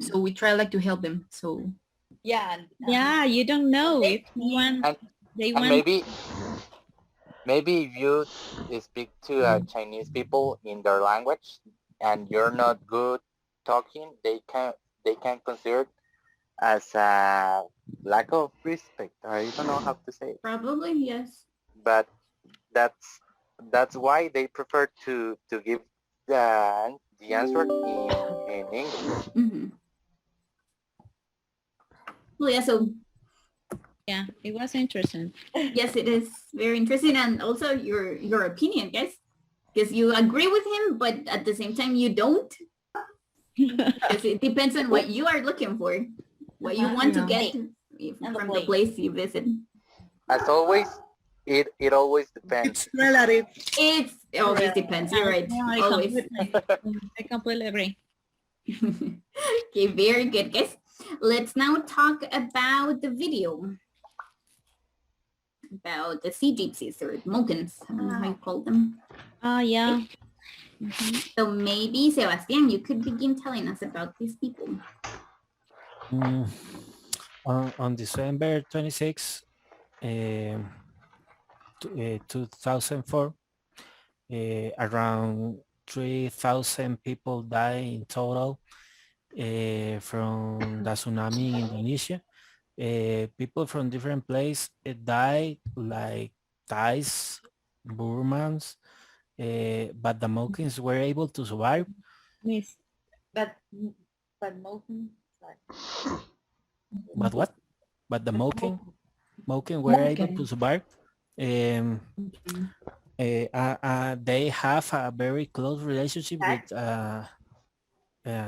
So we try like to help them. So yeah, yeah, you don't know if they And want. maybe if you speak to Chinese people in their language and you're not good talking, they can consider it as a lack of respect. I don't know how to say it. Probably, yes. But that's That's why they prefer to give the answer in English. Mm-hmm. Well, yeah, so Yeah, it was interesting. yes, it is very interesting, and also your opinion, guys, because you agree with him, but at the same time you don't. Because it depends on what you are looking for, what you want to get from the place you visit. As always, it always depends. It's relative. It always depends. You're right. No, Always. I completely agree. Okay, very good, guys. Let's now talk about the video. About the sea gypsies or Mohicans, I don't know how you call them. Yeah. So maybe, Sebastian, you could begin telling us about these people. On December 26, 2004, around 3,000 people died in total from the tsunami in Indonesia. People from different places died, like Thais, Burmans, but the Mohicans were able to survive. Miss, but Moken, But what? But the Moken were able to survive. They have a very close relationship with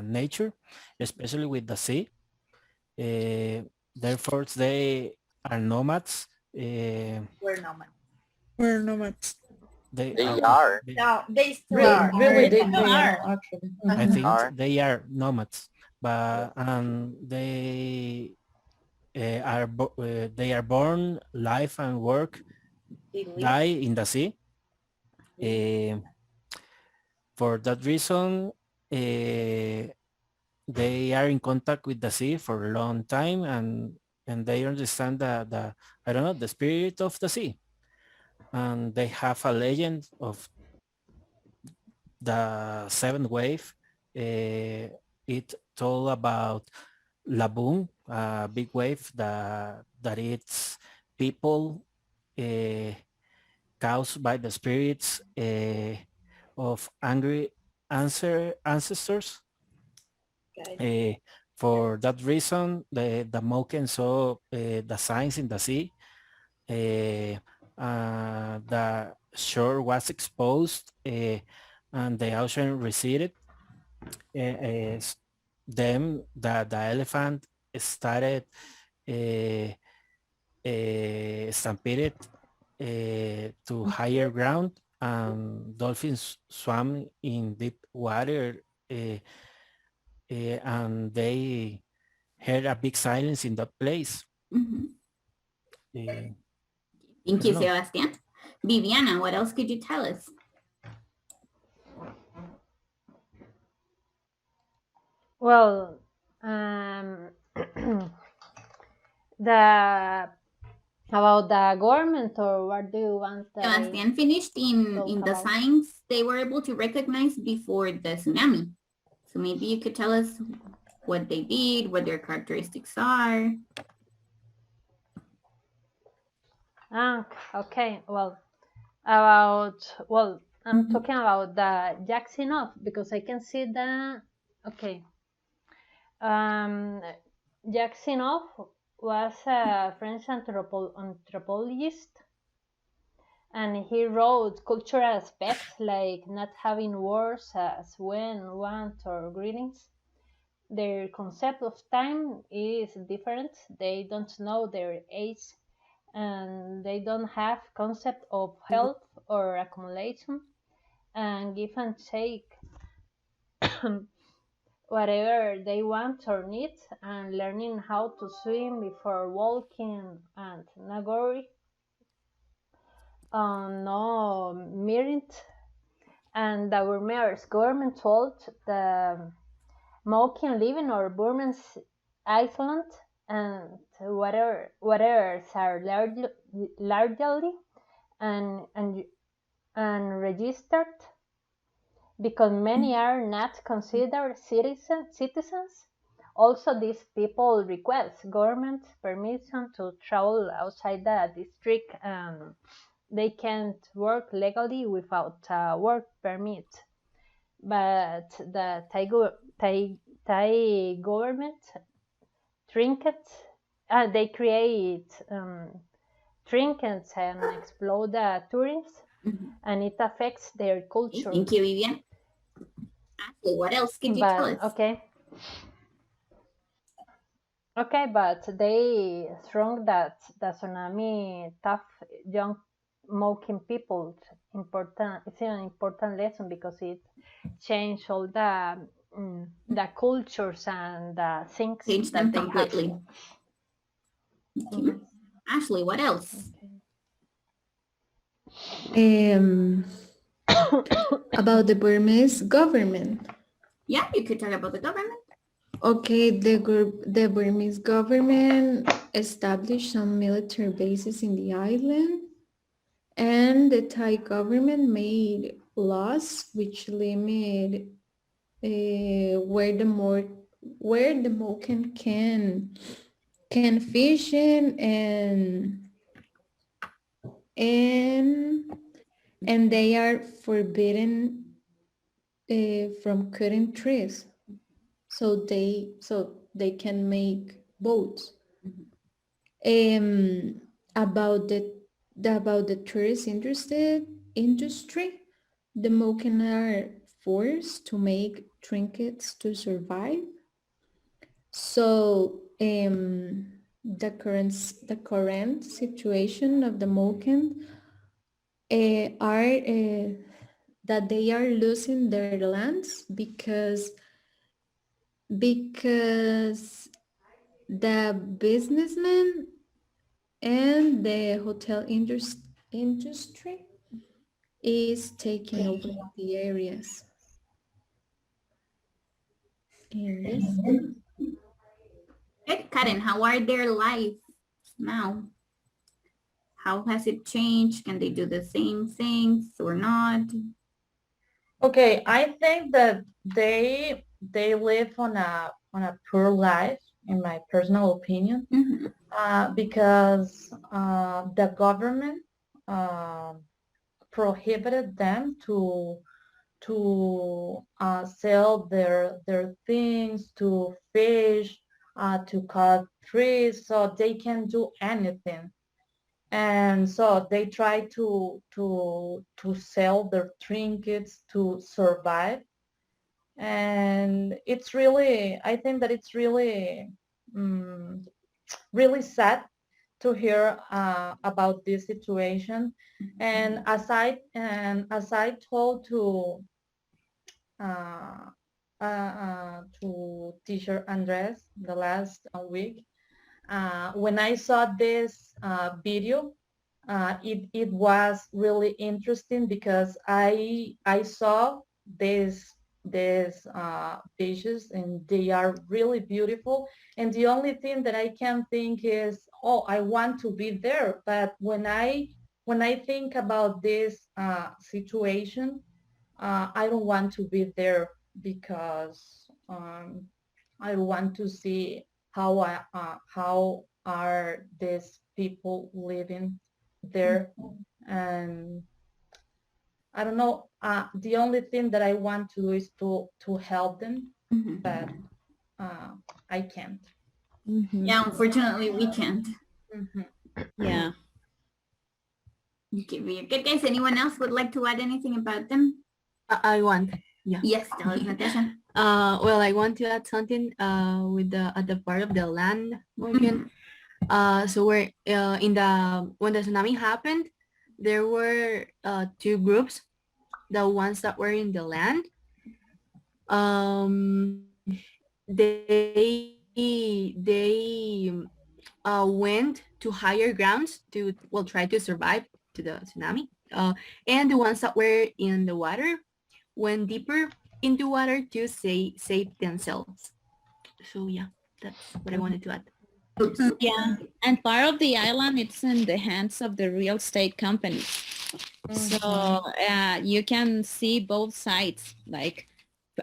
nature, especially with the sea. Therefore, they are nomads. we're nomads. We're nomads. They are. No, they still Really, are. really, They they still are, are. actually. I Mhm. think they are nomads, but they are born, live, and work, die in the sea. For that reason, they are in contact with the sea for a long time, and they understand the I don't know, the spirit of the sea, and they have a legend of the seventh wave. It told about Laboon, a big wave that it's people caused by the spirits of angry ancestors. For that reason, the Mohicans saw the signs in the sea. The shore was exposed and the ocean receded. Then the elephant started stampeded to higher ground, and dolphins swam in deep water, and they heard a big silence in that place. Thank you, Sebastian. Viviana, what else could you tell us? Well, about the government, or what do you want? Sebastian finished in the about? signs they were able to recognize before the tsunami. So maybe you could tell us what they did, what their characteristics are. Okay. Well, I'm talking about the Jackson off, because I can see that. Okay. Jackson off was a French anthropologist, and he wrote cultural aspects like not having words as when, want, or greetings. Their concept of time is different. They don't know their age, and they don't have concept of health or accumulation and give and take whatever they want or need, and learning how to swim before walking and nagori. No mirrant, and the Burmese government told the Moken living or Burmese Iceland and whatever are largely and registered, because many are not considered citizens. Also, these people request government permission to travel outside the district they can't work legally without a work permit. But the Thai government they create trinkets and explode the tourists, and it affects their culture. Thank you, Vivian. Ashley, what else could you tell us? Okay, but they strong that the tsunami tough young Moken people important. It's an important lesson because it changed all the cultures and the things Changed that them they completely. have. Okay. Ashley, what else? About the Burmese government. Yeah, you could talk about the government. Okay, the Burmese government established some military bases in the island, and the Thai government made laws which limit where the Moken can fish in, and they are forbidden from cutting trees. So they can make boats. About the tourist industry, the Moken are forced to make trinkets to survive. So the current situation of the Moken are that they are losing their lands because the businessmen and the hotel industry is taking over the areas. Hey, Karen, how are their lives now? How has it changed? Can they do the same things or not? Okay, I think that they live on a poor life, in my personal opinion, because the government prohibited them to sell their things, to fish, to cut trees, so they can do anything. And so they try to sell their trinkets to survive. And it's really, I think that it's really, really sad to hear about this situation. And as I told to teacher Andres the last week, when I saw this video, it was really interesting because I saw these beaches, and they are really beautiful. And the only thing that I can think is, oh, I want to be there. But when I think about this situation, I don't want to be there because I want to see how are these people living there. And I don't know, the only thing that I want to do is to help them, but I can't. Yeah, unfortunately we can't. Yeah. Okay, very good, guys. Anyone else would like to add anything about them? I want. Yeah. Yes, tell us, Natasha. Well, I want to add something with at the part of the land motion. So we're when the tsunami happened, there were two groups. The ones that were in the land, they went to higher grounds to try to survive to the tsunami. And the ones that were in the water went deeper into water to save themselves. So yeah, that's what I wanted to add. Yeah, and part of the island, it's in the hands of the real estate companies. So you can see both sides, like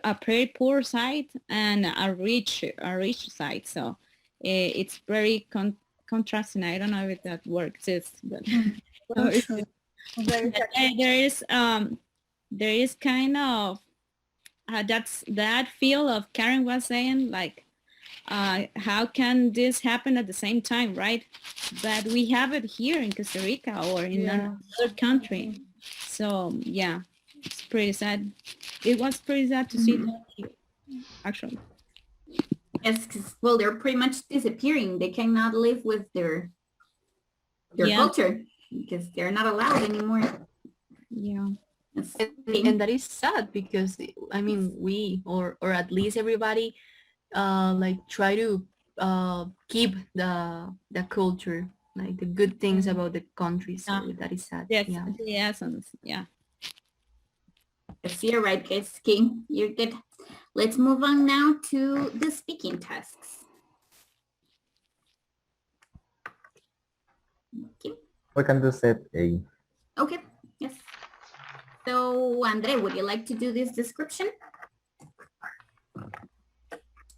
a pretty poor side and a rich side. So it's very contrasting. I don't know if that works, but There is kind of that feel of Karen was saying, like, how can this happen at the same time, right? But we have it here in Costa Rica or in another country. So yeah, it's pretty sad. It was pretty sad to see that here, actually. Yes, because, well, they're pretty much disappearing. They cannot live with their culture because they're not allowed anymore. Yeah. And that is sad because, I mean, we, or at least everybody, like try to keep the culture, like the good things about the country. So that is sad. Yes, Yeah. the essence. Yeah. Yes, you're right, guys. Okay, you're good. Let's move on now to the speaking tasks. Okay. We can do set A. Okay, yes. So, Andre, would you like to do this description?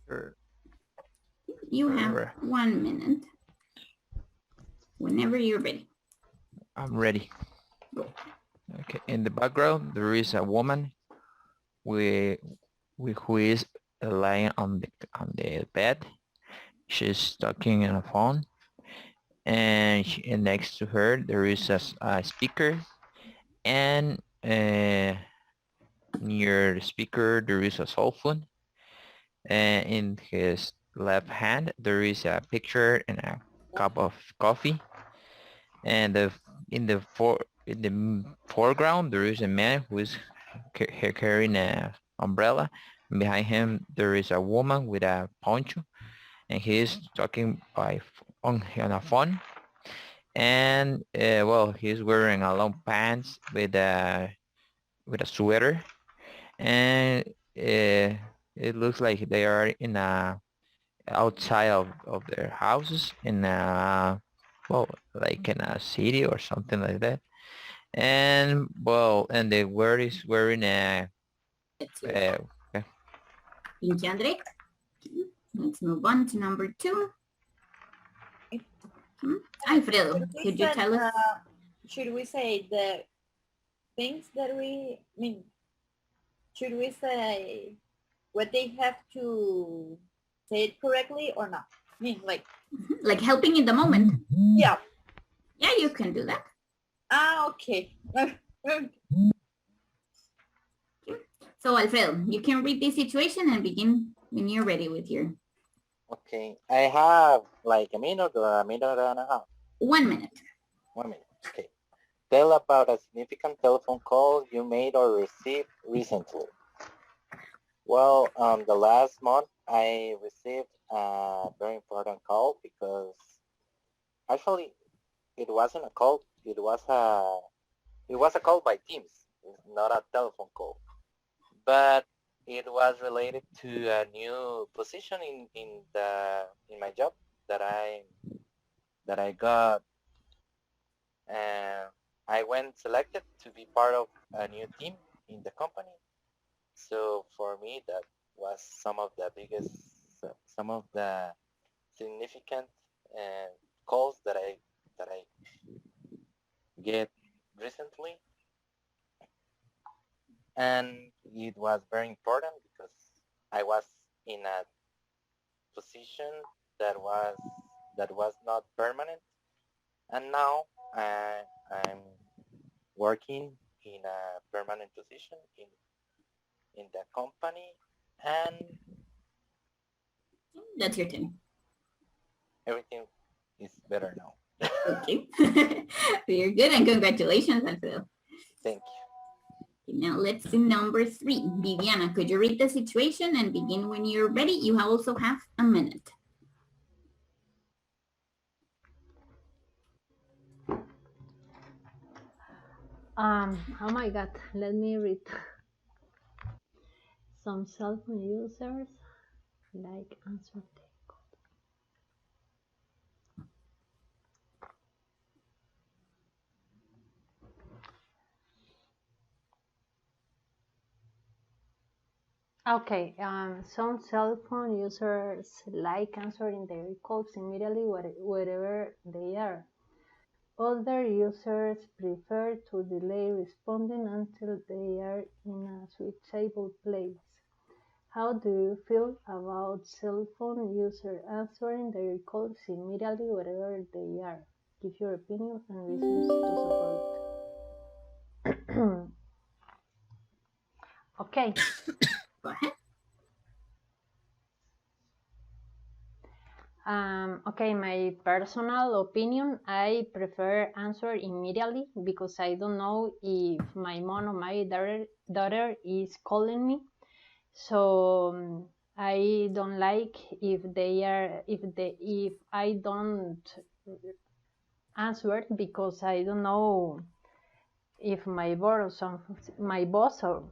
Sure. You have 1 minute. Whenever you're ready. I'm ready. Okay. In the background, there is a woman who is lying on the bed. She's talking on a phone, and next to her there is a speaker, and near the speaker there is a cell phone, and in his left hand there is a picture and a cup of coffee, and in the foreground there is a man who is carrying an umbrella. Behind him there is a woman with a poncho, and he is talking on a phone, and well, he's wearing a long pants with a sweater, and it looks like they are in a outside of their houses in a, well, like in a city or something like that. And well, and the word is wearing a Thank you, Andre. Let's move on to number 2. Alfredo, could you tell us? Should we say the things that should we say what they have to say it correctly or not? I mean, like helping in the moment. Yeah. Yeah, you can do that. Okay. So, Alfredo, you can read the situation and begin when you're ready with your... Okay, I have like a minute or a minute and a half. 1 minute. 1 minute, okay. Tell about a significant telephone call you made or received recently. Well, the last month I received a very important call because actually it wasn't a call, it was a call by Teams, not a telephone call. But it was related to a new position in my job that I got, and I went selected to be part of a new team in the company. So for me, that was some of the significant calls that I get recently, and it was very important because I was in a position that was not permanent, and now I'm working in a permanent position in the company, and that's your turn. Everything is better now. Okay. You're good, and congratulations, Alfredo. Thank you. Now let's do number 3. Viviana, could you read the situation and begin when you're ready? You also have a minute. Oh my God, let me read. Some cell phone users like answer the call. Okay, some cell phone users like answering their calls immediately wherever they are. Other users prefer to delay responding until they are in a switchable place. How do you feel about cell phone users answering their calls immediately wherever they are? Give your opinion and reasons to support. Okay. Go ahead. Okay, my personal opinion, I prefer answer immediately because I don't know if my mom or my daughter is calling me. So I don't like if I don't answer because I don't know if my boss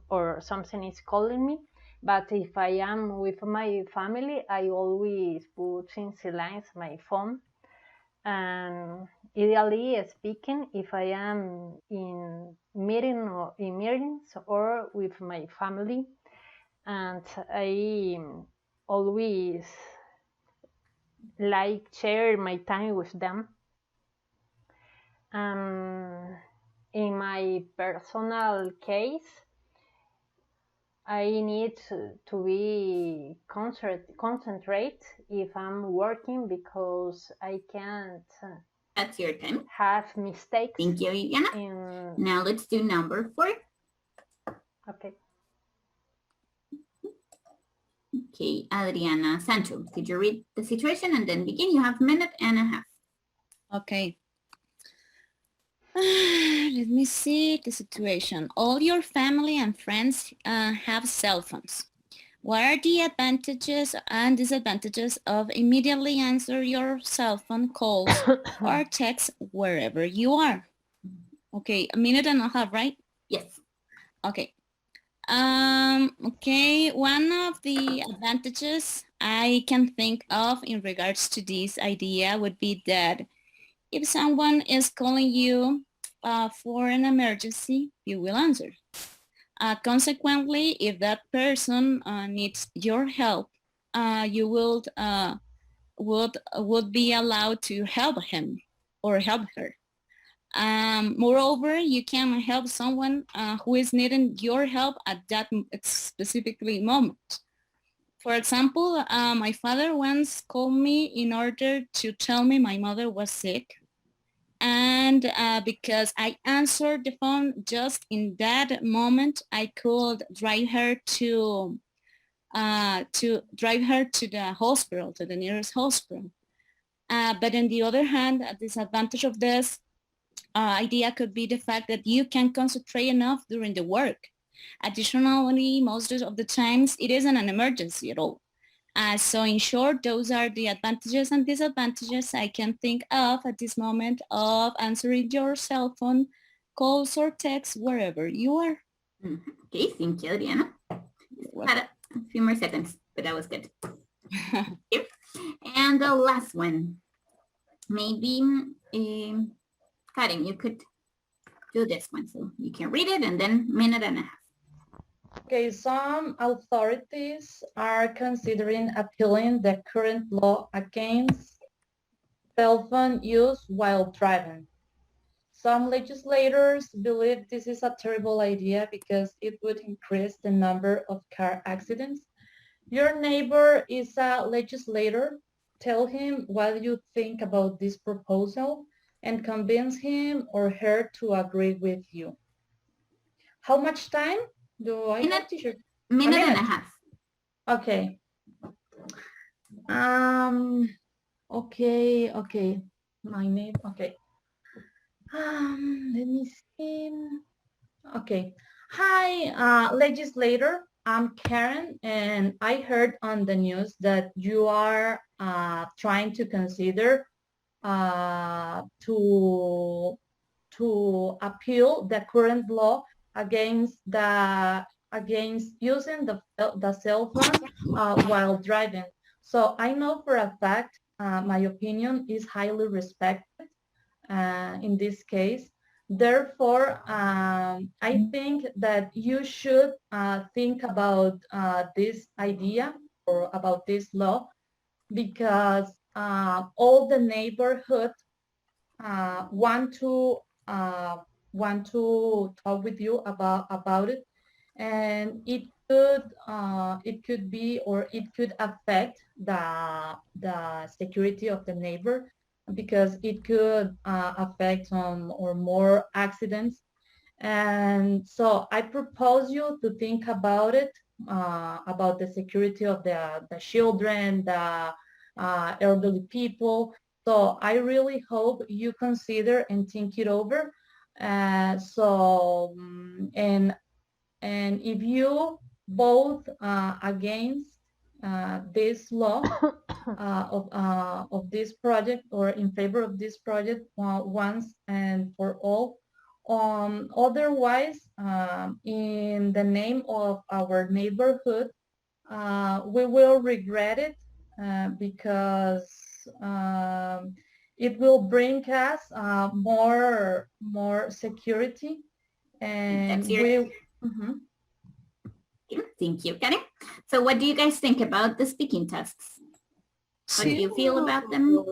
or something is calling me. But if I am with my family, I always put in silence my phone. And ideally speaking, if I am in meetings or with my family, and I always like share my time with them. In my personal case, I need to be concentrate if I'm working because I can't That's your time. Have mistakes. Thank you, Viviana. Now let's do number 4. Okay. Okay, Adriana Sancho, could you read the situation and then begin? You have a minute and a half. Okay. Let me see the situation. All your family and friends have cell phones. What are the advantages and disadvantages of immediately answer your cell phone calls or texts wherever you are? Okay, a minute and a half, right? Yes. Okay. Okay, one of the advantages I can think of in regards to this idea would be that if someone is calling you for an emergency, you will answer. Consequently, if that person needs your help, you would be allowed to help him or help her. Moreover, you can help someone who is needing your help at that specifically moment. For example, my father once called me in order to tell me my mother was sick. And because I answered the phone just in that moment, I could drive her to the hospital, to the nearest hospital. But on the other hand, a disadvantage of this idea could be the fact that you can't concentrate enough during the work. Additionally, most of the times it isn't an emergency at all. So in short, those are the advantages and disadvantages I can think of at this moment of answering your cell phone calls or texts wherever you are. Okay, thank you, Adriana. Had a few more seconds, but that was good. And the last one, maybe Karen, you could do this one, so you can read it and then minute and a half. Okay, some authorities are considering appealing the current law against cell phone use while driving. Some legislators believe this is a terrible idea because it would increase the number of car accidents. Your neighbor is a legislator. Tell him what you think about this proposal and convince him or her to agree with you. How much time do I have, teacher? Minute and a half. Okay. Okay. My name, okay. Let me see. Okay. Hi, legislator. I'm Karen, and I heard on the news that you are trying to consider to appeal the current law against using the cell phone while driving. So I know for a fact my opinion is highly respected in this case. Therefore, I think that you should think about this idea or about this law because all the neighborhood want to talk with you about it, and it could be, or it could affect the security of the neighbor, because it could affect some or more accidents. And so I propose you to think about it, about the security of the children, the elderly people. So I really hope you consider and think it over. And if you vote against this law of this project, or in favor of this project once and for all, otherwise, in the name of our neighborhood, we will regret it, because it will bring us more security, and we. Mhm. Thank you, Karen. So what do you guys think about the speaking tests? How do you feel about them?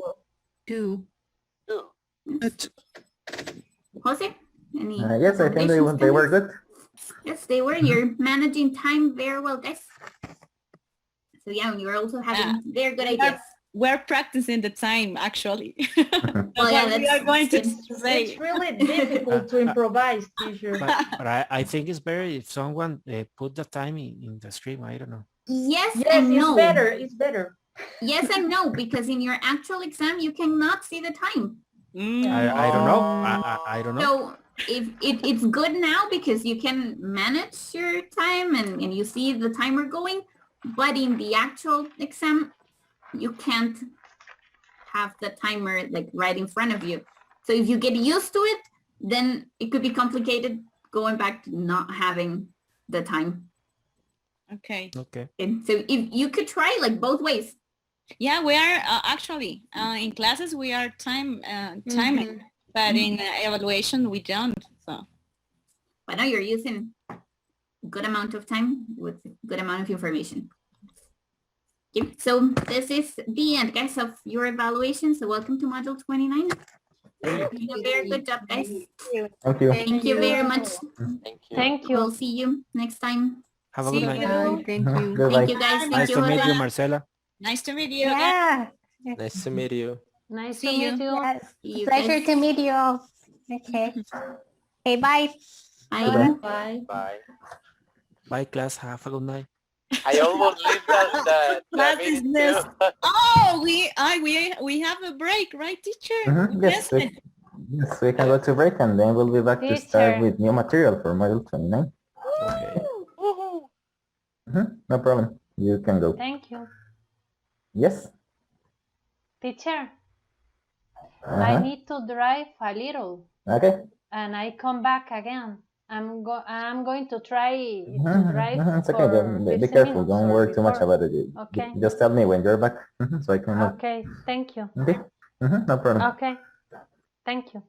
Two. Jose? Any Yes, I think they were good. Yes, they were. You're managing time very well, guys. So yeah, you're also having very good ideas. We're practicing the time, actually. Well, yeah, we are going to say. It's really difficult to improvise, teacher. But I think it's better if someone put the time in the stream. I don't know. Yes, Yes, and it's no. better. It's better. Yes and no, because in your actual exam, you cannot see the time. I don't know. I don't know. So if it's good now because you can manage your time and you see the timer going, but in the actual exam, you can't have the timer like right in front of you. So if you get used to it, then it could be complicated going back to not having the time. Okay. Okay. And so if you could try like both ways. Yeah, we are actually in classes we are timing, but in evaluation we don't. So. But now you're using a good amount of time with good amount of information. Okay, so this is the end, guys, of your evaluation. So welcome to module 29. You did a very good job, guys. Thank you. Thank you very much. Thank you. We'll see you next time. Have a good night. Thank you. Thank you, guys. Thank Nice you, to meet you, Jose. Marcela. Nice to meet you. Yeah. Nice to meet you. Nice See to you. meet you. Yes. See you Pleasure guys. to meet you all. Okay. Okay, bye. Bye. Bye. Bye. Bye, class. Have a good night. I almost leave the That meeting is this. too. Oh, we have a break, right, teacher? Yes, we can go to break, and then we'll be back to start Teacher. with new material for module 29. Okay. No problem. You can go. Thank you. Yes. Teacher, I need to drive a little Okay. and I come back again. I'm going to try to drive It's okay. for Be 15 careful. minutes Don't or worry too much before. about it. Okay. Just tell me when you're back, so I can know. Okay, thank you. Okay. No problem. Okay, thank you.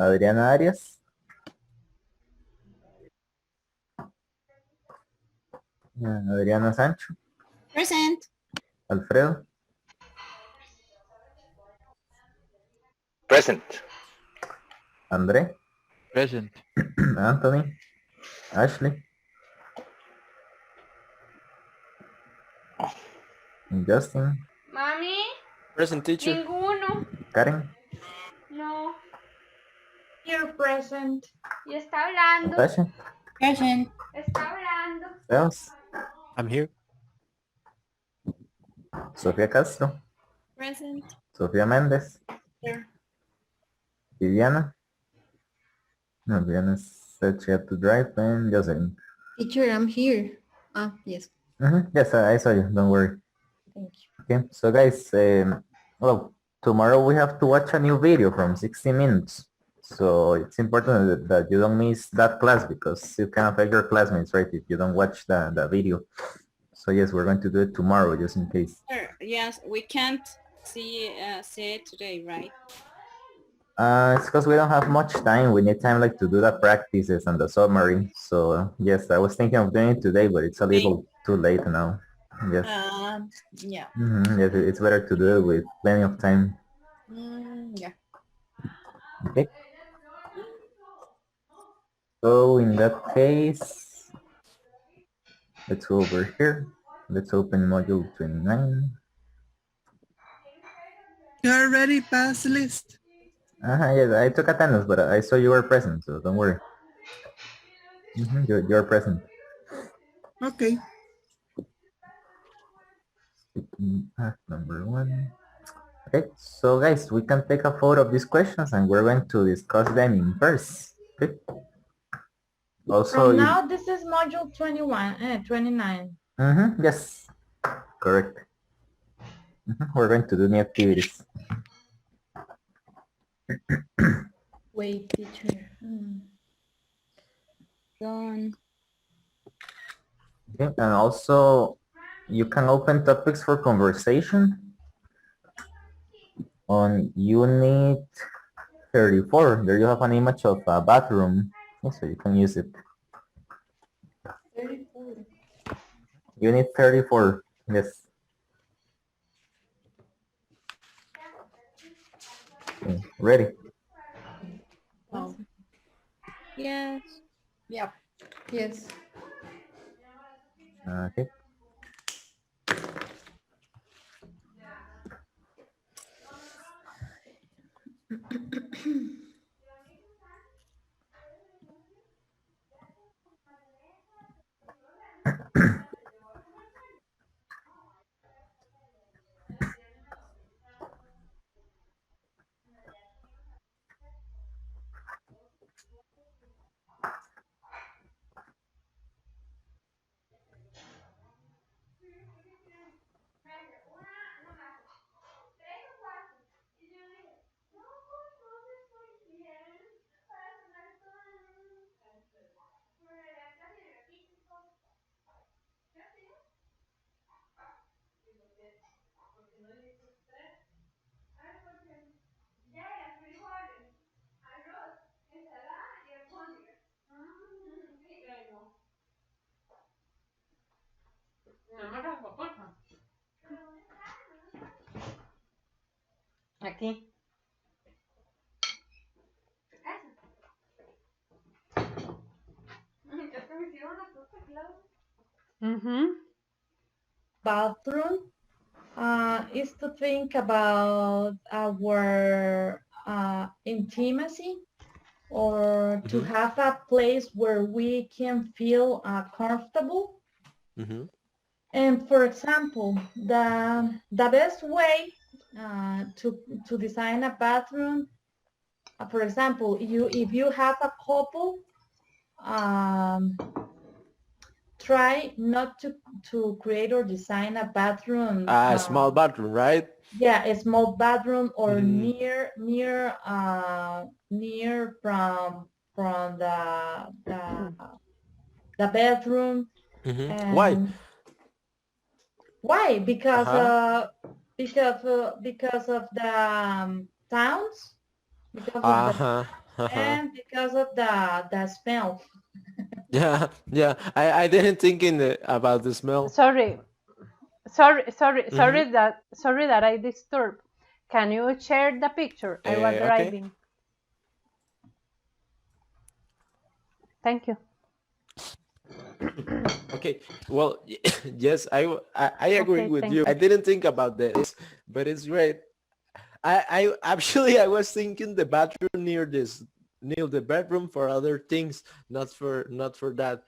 Adriana Arias. Adriana Sancho. Present. Alfredo. Present. André. Present. Anthony. Ashley. Justin. Mami. Present, teacher. Ninguno. Karen. No. You're present. Y está hablando. Natasha. Present. Está hablando. Leos. I'm here. Sofía Castro. Present. Sofía Méndez. Here. Viviana. No, Viviana said she had to drive, and Jocelyn. Teacher, I'm here. Ah, yes. Yes, I saw you. Don't worry. Thank you. Okay, so guys, well, tomorrow we have to watch a new video from 60 minutes. So it's important that you don't miss that class because you can affect your classmates, right? If you don't watch the video. So yes, we're going to do it tomorrow just in case. Sure. Yes, we can't see it today, right? It's because we don't have much time. We need time like to do the practices and the summary. So yes, I was thinking of doing it today, but it's a little too late now. Yes. Yeah. Yes, it's better to do it with plenty of time. Yeah. Okay. So in that case, let's go over here. Let's open module 29. You already passed the list. Yes, I took attendance, but I saw you were present, so don't worry. You're present. Okay. Number 1. Okay, so guys, we can take a photo of these questions and we're going to discuss them in verse. Okay. Also, From now, this is module 29. Yes, correct. We're going to do new activities. Wait, teacher. Done. Okay, and also you can open topics for conversation. On unit 34, there you have an image of a bathroom, so you can use it. 34. Unit 34, yes. Okay, ready? Oh. Yes. Yep. Yes. Okay. Aquí. Bathroom is to think about our intimacy, or to have a place where we can feel comfortable. And for example, the best way to design a bathroom, for example, if you have a couple, try not to create or design a bathroom. A small bathroom, right? Yeah, a small bathroom, or Mhm. near from the bedroom. Why? And why? Because Uh-huh. because of the sounds, because of the Uh-huh. Uh-huh. and because of the smell. Yeah, yeah. I didn't think about the smell. Sorry, Mhm. sorry that I disturbed. Can you share the picture? I was Okay. driving. Thank you. Okay. Well, yes, I agree Okay, with thank you. you. I didn't think about this, but it's great. I actually I was thinking the bathroom near the bedroom for other things, not for that.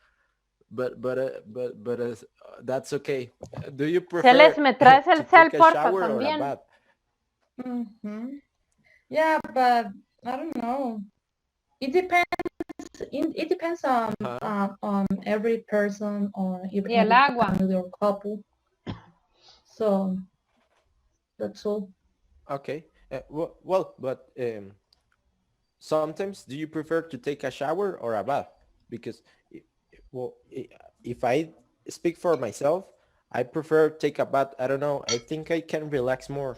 But that's okay. Do you prefer Celes, ¿me traes to el cel, take a porfa, shower or a también? bath? Yeah, but I don't know. It depends. It depends on every person, or Y el every agua. family or couple. So that's all. Okay. Well, but sometimes do you prefer to take a shower or a bath? Because if I speak for myself, I prefer take a bath. I don't know. I think I can relax more.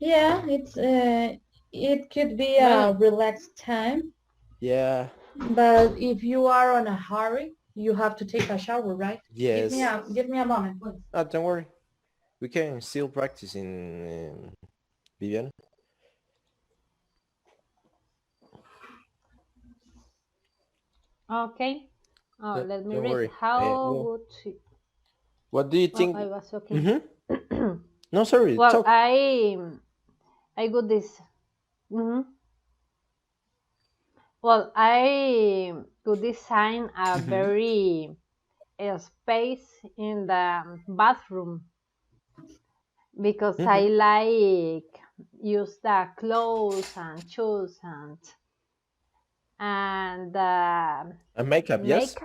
Yeah, it could be Yeah. a relaxed time, Yeah. but if you are on a hurry, you have to take a shower, right? Yes. Give me a moment, please. Don't worry. We can still practice in Vivian. Okay. Oh, let me Don't read. worry. How would she? What do you Oh, think? I was okay. No, sorry. Well, Talk. I got this. Well, I could design a very space in the bathroom because I like use the clothes and shoes and Makeup, yes.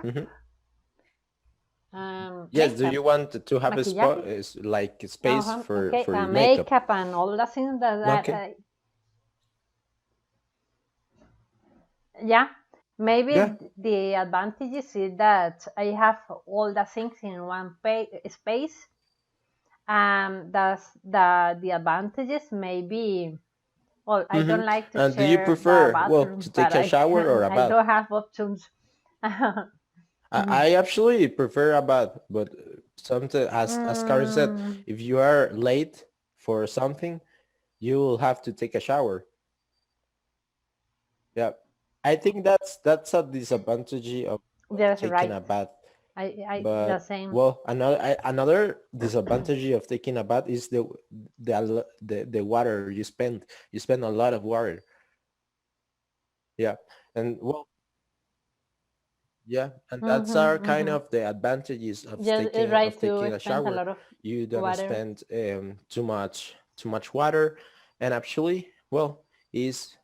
Yes. Do makeup. you want to have a spot, Maquillaje. like space for Okay, your makeup? makeup and all the things that Okay. yeah. Maybe Yeah. the advantages is that I have all the things in one space. That's the advantages. Maybe Well, I don't like to And do you share the prefer, well, bathroom, to take but a shower or a I bath? don't have options. I actually prefer a bath, but something, as Karen said, Mm, if you are late for something, you will have to take a shower. Yeah, I think that's a disadvantage of that's taking right. a bath. The But same. well, another disadvantage of taking a bath is the water you spend. You spend a lot of water. Yeah, and well, yeah, and that's our kind of the advantages of Yes, it's right to taking a spend a shower. lot of You don't water. spend too much water, and actually, well, is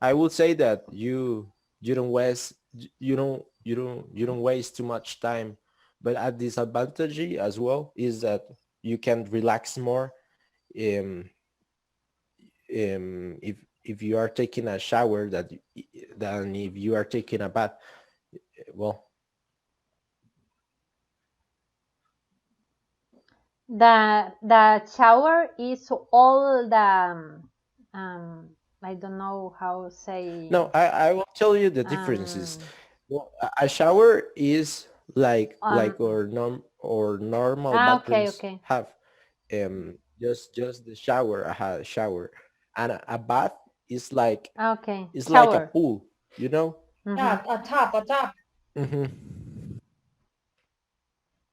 I would say that you don't waste you don't waste too much time. But a disadvantage as well is that you can relax more um, if you are taking a shower than if you are taking a bath. Well, The shower is all the I don't know how say no, I will tell you the differences. um Well, a shower is um or normal okay, bathrooms okay. have just the shower, a shower, and a bath is Okay. it's like a Shower. pool, you know. Yeah, a top. Hmm.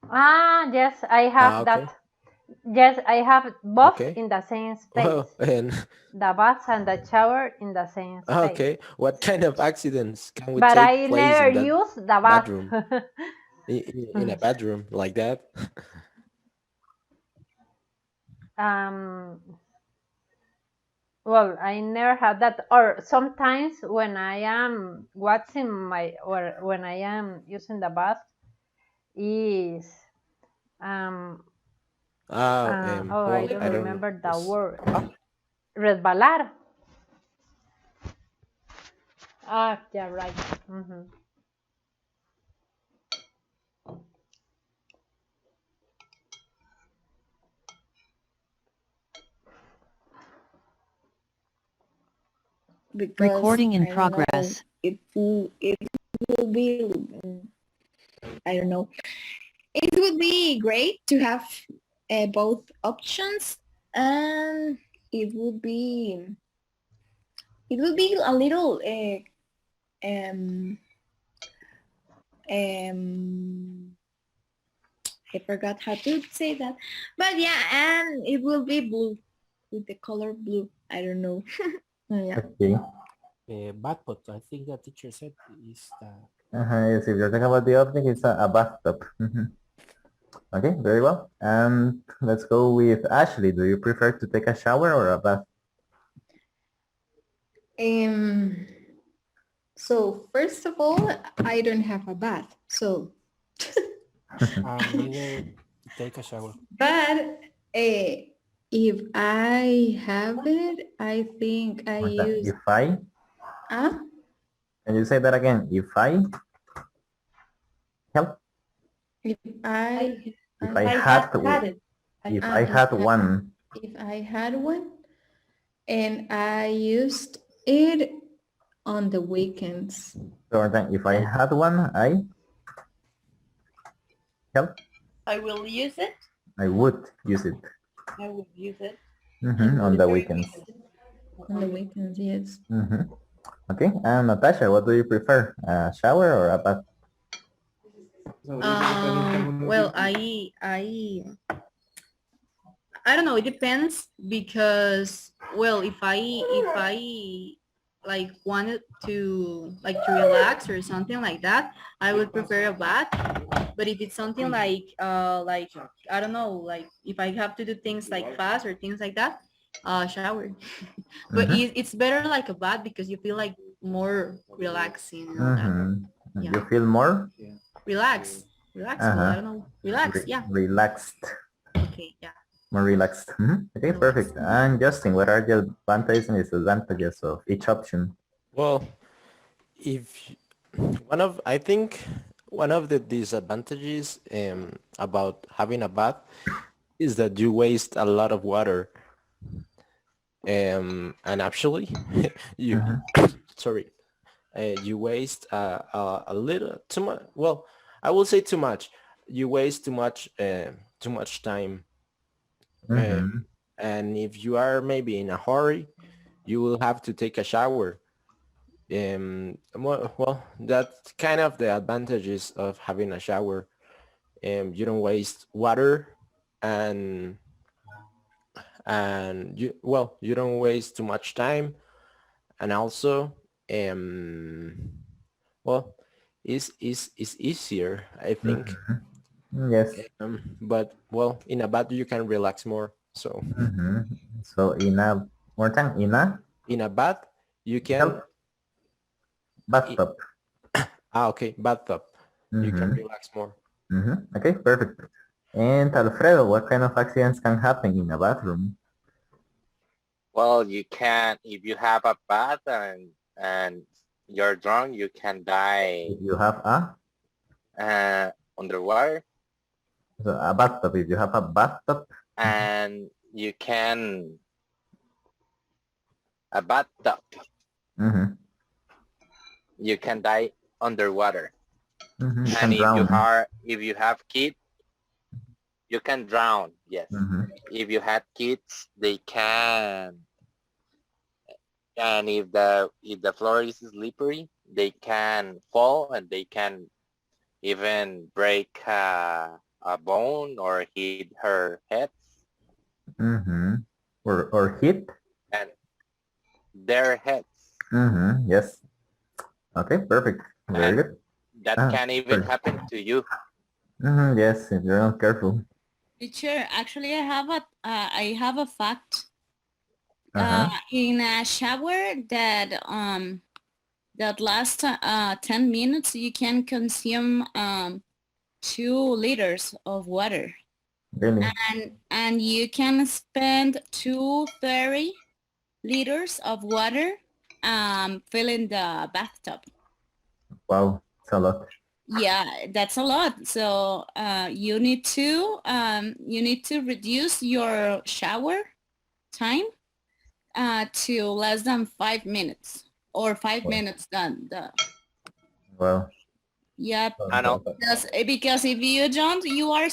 Ah, yes, I have Okay. that. Yes, I have both Okay. in the same Well, space. and The bath and the shower in the same space. okay, what kind of accidents can we But take I place never in that use the bath. bedroom? In a bedroom like that? um Well, I never had that. Or sometimes when I am watching or when I am using the bath is I Well, don't I don't know. remember the word. Resbalar. Ah, yeah, right. Because Recording in I don't know, progress. it will be I don't know. It would be great to have both options, and it would be a little I forgot how to say that, but yeah, and it will be blue with the color blue. I don't know. Yeah. Okay. Backpot, I think the teacher said is the Yes, if you're talking about the opening, it's a bathtub. Mhm. Okay, very well. And let's go with Ashley. Do you prefer to take a shower or a bath? So first of all, I don't have a bath. So, neither take a shower. but if I have it, I think I What's that? use. If I? Huh? Can you say that again? If I? Help? If I If I had it. If I had one. If I had one, and I used it on the weekends. So then if I had one, I? Help? I will use it. I would use it. I will use it. On the weekends. On the weekends, yes. Okay, and Natasha, what do you prefer? A shower or a bath? Well, I don't know. It depends because, well, if I like wanted to relax or something like that, I would prefer a bath. But if it's something like I don't know, like if I have to do things like fast or things like that, shower. But it's better like a bath because you feel like more relaxing. And all that. You feel more? Relax. I don't know. Relax. Yeah. Relaxed. Okay. Yeah. More relaxed. Okay, perfect. And Justin, what are the advantages and disadvantages of each option? Well, I think one of the disadvantages about having a bath is that you waste a lot of water. And actually, you sorry, you waste a little too much. Well, I will say too much. You waste too much time. And if you are maybe in a hurry, you will have to take a shower. Well, that's kind of the advantages of having a shower. You don't waste water, and you don't waste too much time, and also well, it's easier, I think. Yes. But well, in a bath you can relax more. So So in a more time in a bath you can bathtub. Okay, bathtub. You can relax more. Okay, perfect. And Alfredo, what kind of accidents can happen in a bathroom? Well, you can, if you have a bath and you're drunk, you can die If you have underwater. So a bathtub, if you have a bathtub. And you can, a bathtub, you can die underwater. And if you have kids, you can drown. Yes. If you have kids, they can. And if the floor is slippery, they can fall and they can even break a bone or hit her head. Or hit? And their heads. Yes. Okay, perfect. Very good. That can even happen to you. Yes, if you're not careful. Teacher, actually, I have a fact. In a shower that lasts 10 minutes, you can consume 2 liters of water. Really? And you can spend 230 liters of water filling the bathtub. Wow, it's a lot. Yeah, that's a lot. So you need to reduce your shower time to less than 5 minutes or 5 minutes done. Well. Yeah, I know. Because if you don't, you are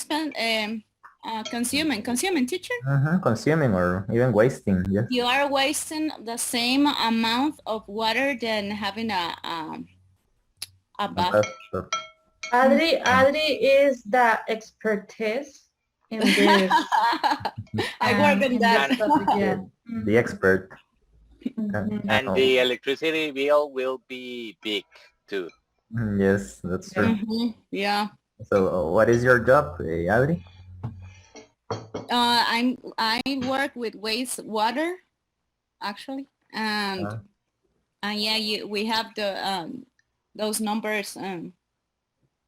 consuming, teacher. Consuming or even wasting. Yes. You are wasting the same amount of water than having a bath. Adri is the expertise in this. I work in that. Yeah. The expert. And the electricity bill will be big too. Yes, that's true. Yeah. So what is your job, Adri? I work with wastewater, actually, and yeah, we have the those numbers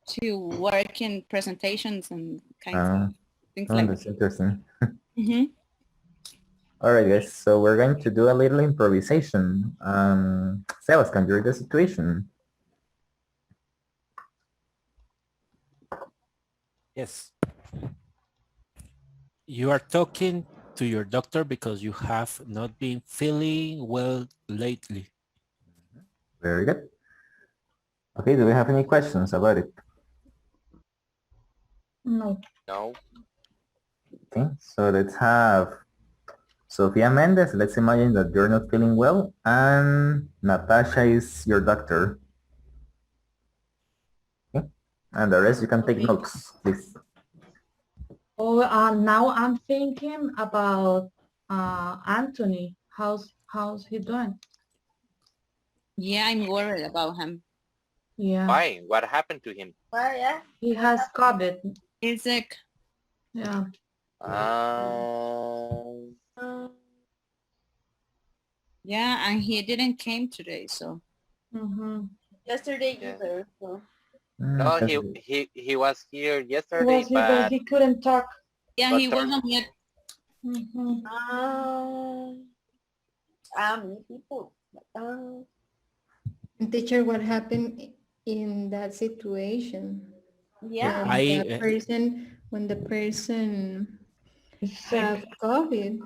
to work in presentations and kinds of things like that's interesting. that. All right, guys. So we're going to do a little improvisation. Sebas, can you read the situation? Yes. You are talking to your doctor because you have not been feeling well lately. Very good. Okay, do we have any questions about it? No. No. Okay, so let's have Sofia Mendez. Let's imagine that you're not feeling well and Natasha is your doctor. Okay, and the rest you can take notes, please. Oh, now I'm thinking about Anthony. How's he doing? Yeah, I'm worried about him. Yeah. Why? What happened to him? Well, yeah. He has COVID. He's sick. Yeah. Yeah, and he didn't came today, so. Yesterday either. So. No, he was here yesterday, But he couldn't talk. Yeah, he wasn't yet. Many people. Teacher, what happened in that situation? Yeah. When the person have COVID.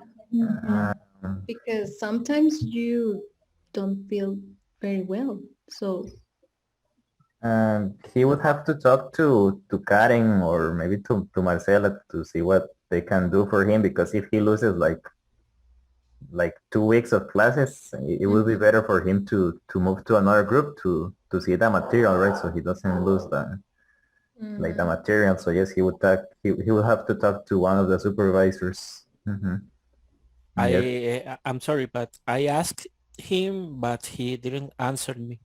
because sometimes you don't feel very well. So He would have to talk to Karen or maybe to Marcela to see what they can do for him, because if he loses like 2 weeks of classes, it will be better for him to move to another group to see the material, right? So he doesn't lose the like the material. So yes, he would talk. He will have to talk to one of the supervisors. Yes. I'm sorry, but I asked him, but he didn't answer me.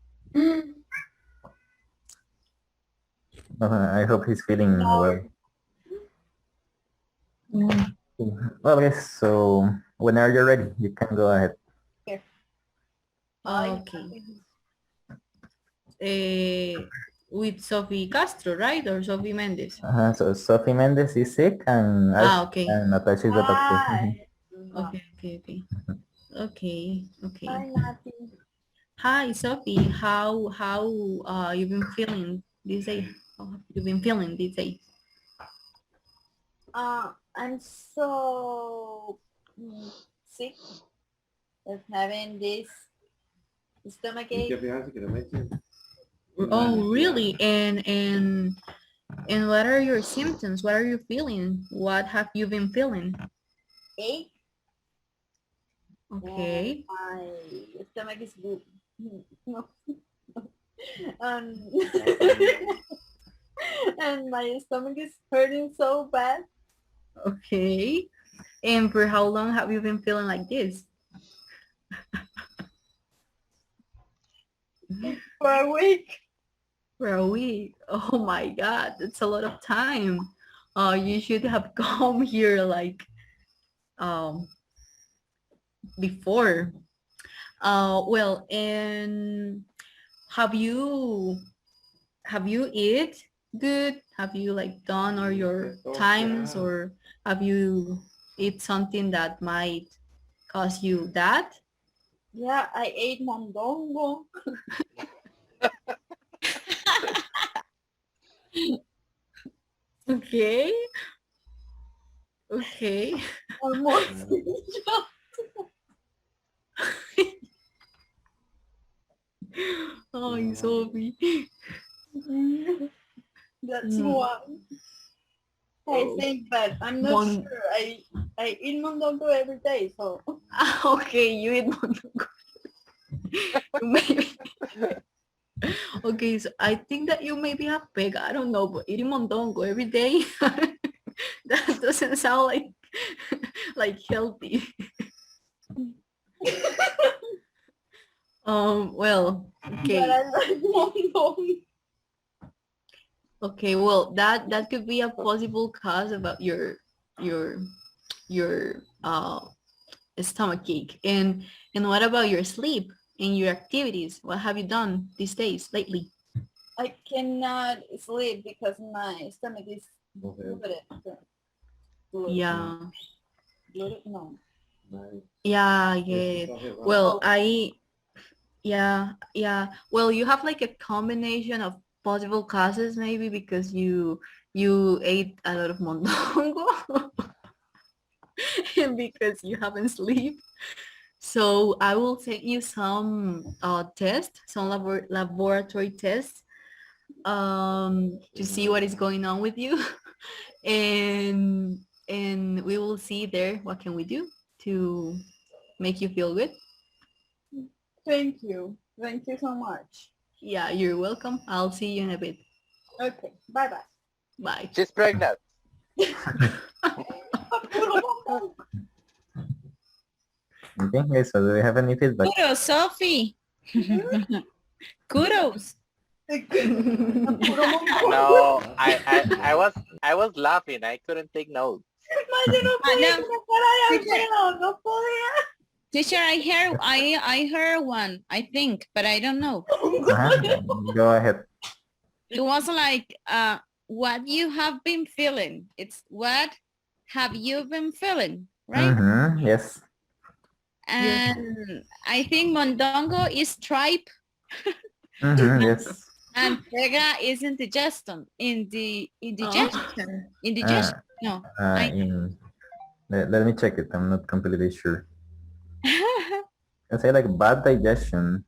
I hope he's feeling well. Well, yes. So whenever you're ready, you can go ahead. Okay. With Sophie Castro, right? Or Sophie Mendez? So Sophie Mendez is sick, and okay. and Natasha is the doctor. Okay. Hi, Sophie. How you been feeling this day? How have you been feeling this day? I'm so sick of having this stomach ache. Oh, really? And what are your symptoms? What are you feeling? What have you been feeling? Ache. Okay. My stomach is good. No. And my stomach is hurting so bad. Okay. And for how long have you been feeling like this? For a week. For a week. Oh my God, that's a lot of time. You should have come here like before. Well, and have you eat good? Have you like done all your times, or have you eat something that might cause you that? Yeah, I ate mondongo. Okay. Okay. Almost. Oh, Sophie. That's one. I think, but I'm not sure. I eat mondongo every day, so. Okay, you eat mondongo. Maybe. Okay, so I think that you maybe have pega. I don't know, but eating mondongo every day, that doesn't sound like healthy. Well, okay. But I like mondongo. Okay, well, that could be a possible cause about your stomach ache. And what about your sleep and your activities? What have you done these days lately? I cannot sleep because my stomach is bloated. Yeah. Bloated? No. Yeah, I get it. Well, well, you have like a combination of possible causes, maybe because you ate a lot of mondongo and because you haven't slept. So I will send you some tests, some laboratory tests to see what is going on with you. and we will see there what can we do to make you feel good. Thank you. Thank you so much. Yeah, you're welcome. I'll see you in a bit. Okay. Bye-bye. Bye. She's pregnant. Okay, so do we have any feedback? Kudos, Sophie. Kudos. No, I was laughing. I couldn't take notes. Teacher, I heard one, I think, but I don't know. Go ahead. It was like what you have been feeling. It's what have you been feeling, right? Yes. And I think mondongo is tripe. Yes. And pega is indigestion. Indigestion. No. Let me check it. I'm not completely sure. can say like bad digestion.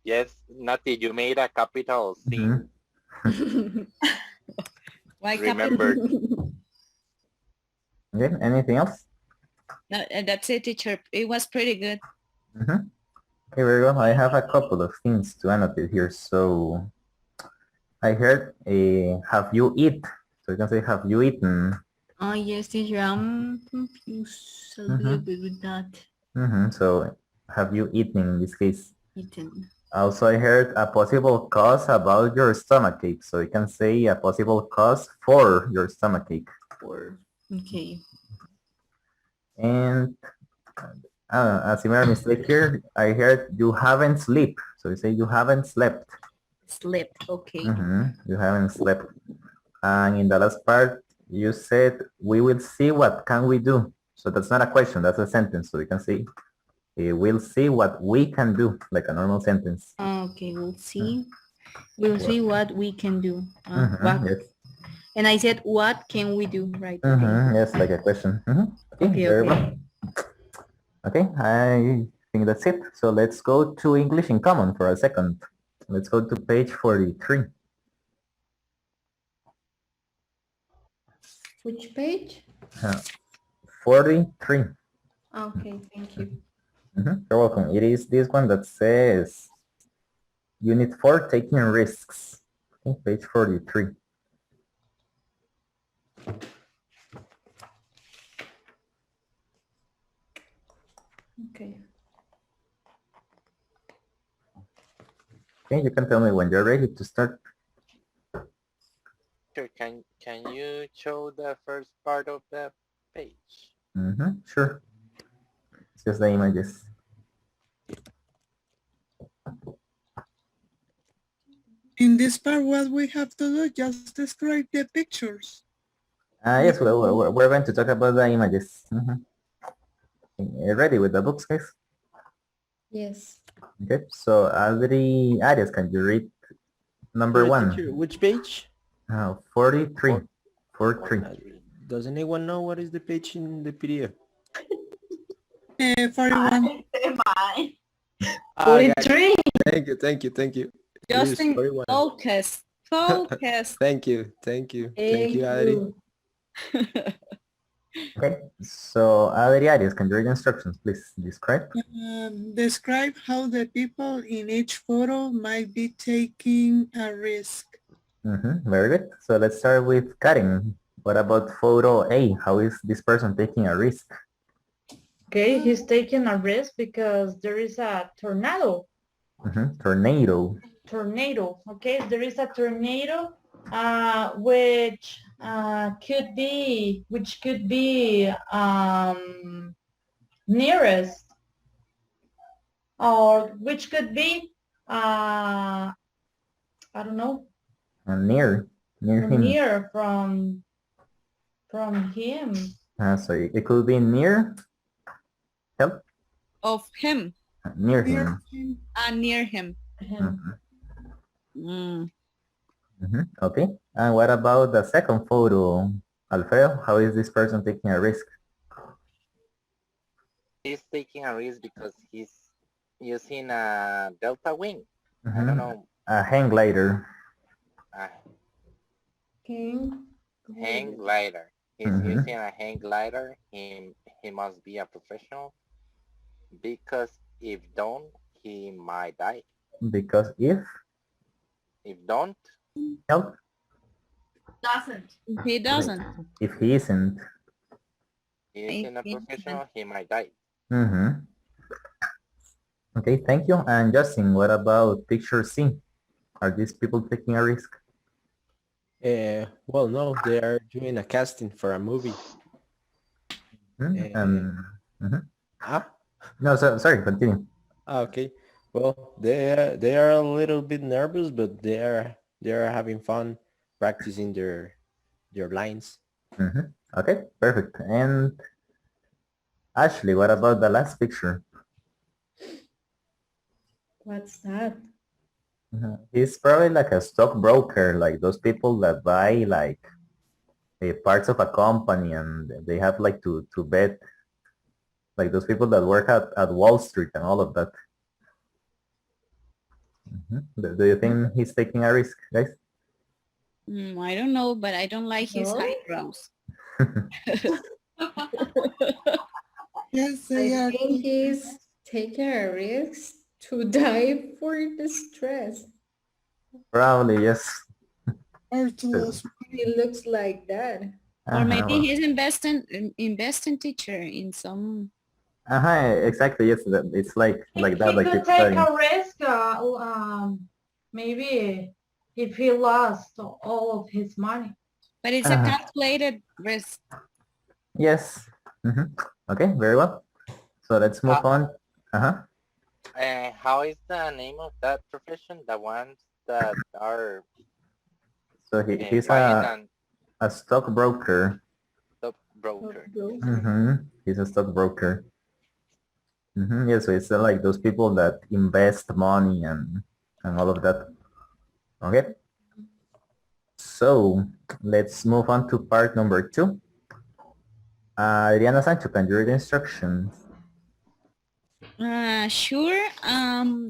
Yes, Nati, you made a capital C. Why Remember. Okay, anything else? No, that's it, teacher. It was pretty good. Okay, very well. I have a couple of things to annotate here. So I heard have you eat? So you can say have you eaten? Oh, yes, teacher. I'm confused a little bit with that. So have you eaten in this case? Eaten. Also, I heard a possible cause about your stomachache. So you can say a possible cause for your stomachache. Okay. And a similar mistake here, I heard you haven't slept. So you say you haven't slept. Slept. Okay. You haven't slept. And in the last part, you said, we will see what can we do. So that's not a question, that's a sentence. So you can say, we'll see what we can do, like a normal sentence. Okay, we'll see. We'll see what we can do. Yes. And I said, what can we do, right? Yes, like a question. Okay, very okay. well. Okay, I think that's it. So let's go to English in Common for a second. Let's go to page 43. Which page? 43. Okay, thank you. You're welcome. It is this one that says Unit 4, Taking Risks. Okay, page 43. Okay. Okay, you can tell me when you're ready to start. Sure, can you show the first part of the page? Sure. It's just the images. In this part, what we have to do, just describe the pictures. Yes, we're going to talk about the images. Ready with the books, guys? Yes. Okay, so Adri Arias, can you read number Sorry, 1? teacher, which page? 43. 43. Does anyone know what is the page in the PDF? 41. Ah, got it. Thank you. It is Justin, 41. focus. Thank you, Adri. Okay, so Adri Arias, can you read instructions, please? Describe. Describe how the people in each photo might be taking a risk. Very good. So let's start with Karen. What about photo A? How is this person taking a risk? Okay, he's taking a risk because there is a tornado. Tornado. Tornado. Okay, there is a tornado, which could be nearest, or which could be I don't know. Near him. Near from him. So it could be near. Help. Of him. Near him. Near him. Okay. And what about the second photo, Alfredo? How is this person taking a risk? He's taking a risk because he's using a delta wing. I don't know. A hang glider. Hang glider. He's using a hang glider. He must be a professional because if don't, he might die. Because if don't, help. Doesn't. He doesn't. If he isn't. He isn't a professional, he might die. Okay, thank you. And Justin, what about picture C? Are these people taking a risk? Well, no, they are doing a casting for a movie. No, sorry, continue. Okay. Well, they are a little bit nervous, but they are having fun practicing their lines. Okay, perfect. And Ashley, what about the last picture? What's that? He's probably like a stockbroker, like those people that buy like parts of a company and they have like to bet Like those people that work at Wall Street and all of that. Do you think he's taking a risk, guys? I don't know, but I don't like his No? eyebrows. Yes, I they are. think he's taking a risk to die for the stress. Probably, yes. Or to lose It looks like that. Or maybe well, he's investing teacher in some. exactly, yes. It's like that, He like could it's take studying. a risk, maybe if he lost all of his money. But it's a calculated risk. Yes. Okay, very well. So let's move on. How is the name of that profession? The ones that are So he's buying a stockbroker. stockbroker. He's a stockbroker. Yeah, so it's like those people that invest money and all of that. Okay. So let's move on to part number 2. Adriana Sancho, can you read the instructions? Sure.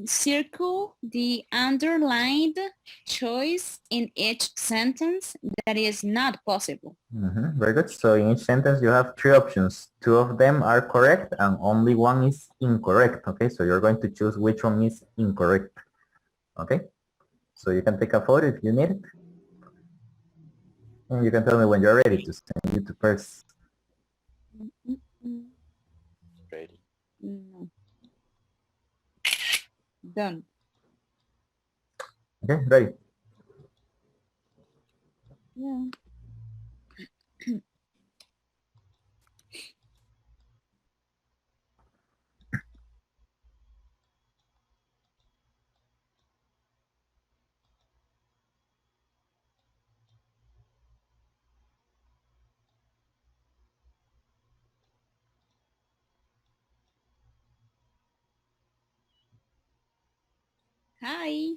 Circle the underlined choice in each sentence that is not possible. Very good. So in each sentence you have 3 options. 2 of them are correct and only 1 is incorrect. Okay, so you're going to choose which one is incorrect. Okay, so you can take a photo if you need it. And you can tell me when you're ready to send you to first. Ready. No. Done. Okay, ready. Yeah. Hi.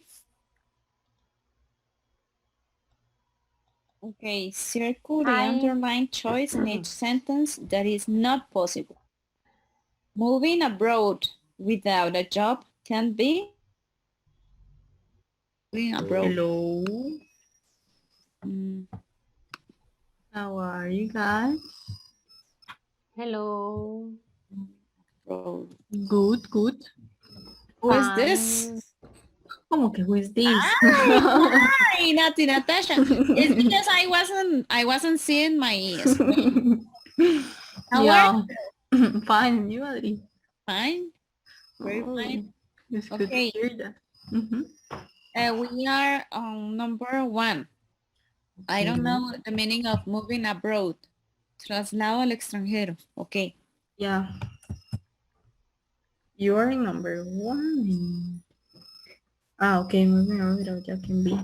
Okay, circle the Hi. underlined choice in each sentence that is not possible. Moving abroad without a job can be. Moving abroad. Hello. Mm, How are you guys? Hello. abroad. Good, good. Who is this? ¿Cómo que who is this? Hi, Natasha. It's because I wasn't seeing my screen. How are you? Fine, you Adri? Fine. Very fine. It's good Okay. to hear that. We are on number 1. I don't know the meaning of moving abroad. Traslado al extranjero. Okay. Yeah. You are in number 1. Okay, moving on, that can be.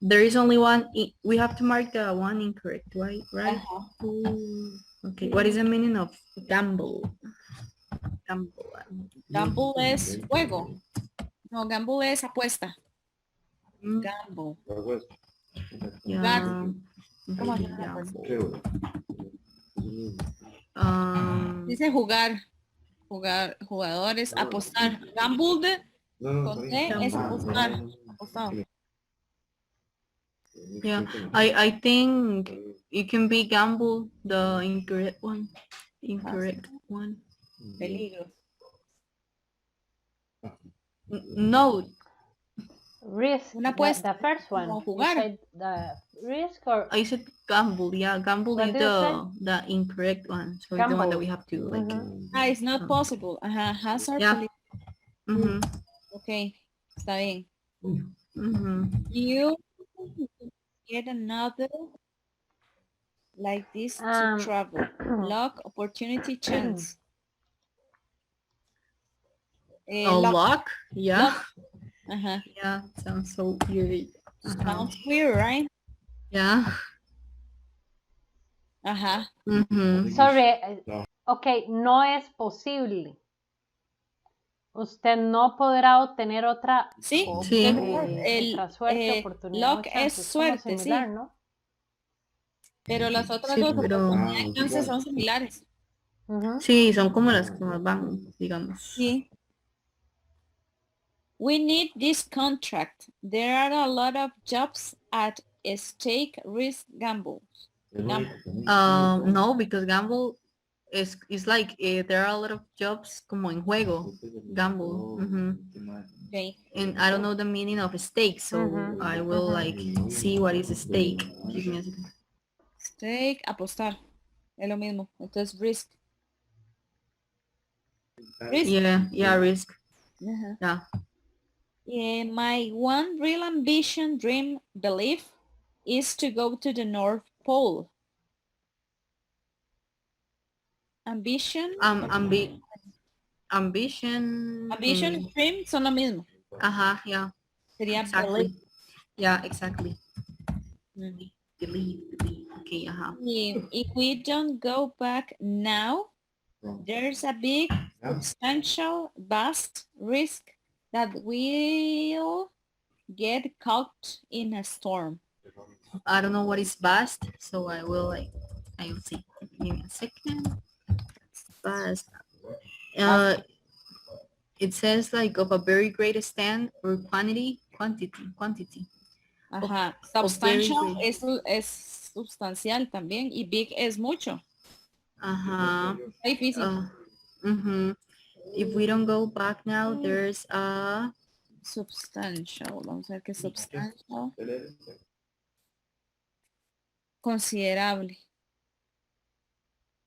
There is only one. We have to mark the one incorrect, right? Right. Okay. What is the meaning of gamble? Gamble es juego. No, gamble es apuesta. Gamble. Yeah. ¿Cómo se llama apuesta? Dice jugar. Jugadores, apostar. Gamble con T es apostar. Apostado. Yeah, I think it can be gamble, the incorrect one. Peligro. No. Risk. Una apuesta. The first one. Como You jugar. said the risk or I said gamble. Yeah, gamble What is did you the incorrect one. So it's the one that we have to like. It's not possible. Hazard. Yeah. Okay. Está bien. You get another like this to travel. Luck, opportunity, chance. luck. Yeah. Luck. Yeah. Sounds so weird. Sounds weird, right? Yeah. Sorry. Ok, no es posible. Usted no podrá obtener otra, sí, otra suerte, oportunidad. Luck es suerte, similar, sí. ¿no? Pero las otras dos oportunidades entonces son similares. Sí, son como las que más van, digamos. Sí. We need this contract. There are a lot of jobs at stake, risk, gamble. No, because gamble is like there are a lot of jobs como en juego, gamble. Okay. And I don't know the meaning of stake, so I will like see what is a stake. Give me a second. Stake, apostar. Es lo mismo. Entonces, risk. Risk. Yeah, risk. Yeah. My one real ambition, dream, belief is to go to the North Pole. Ambition. Ambition. Ambition y dream son lo mismo. Ajá, yeah. Sería exactly. belief. Yeah, exactly. Believe. Okay, ajá. If we don't go back now, there's a big, substantial, vast risk that we'll get caught in a storm. I don't know what is vast, so I will see. Give me a second. Vast. It says like of a very great extent or quantity. Ajá. Substantial es sustancial también y big es mucho. Ajá. Difícil. If we don't go back now, there's a substantial. Vamos a ver qué es substantial. Considerable.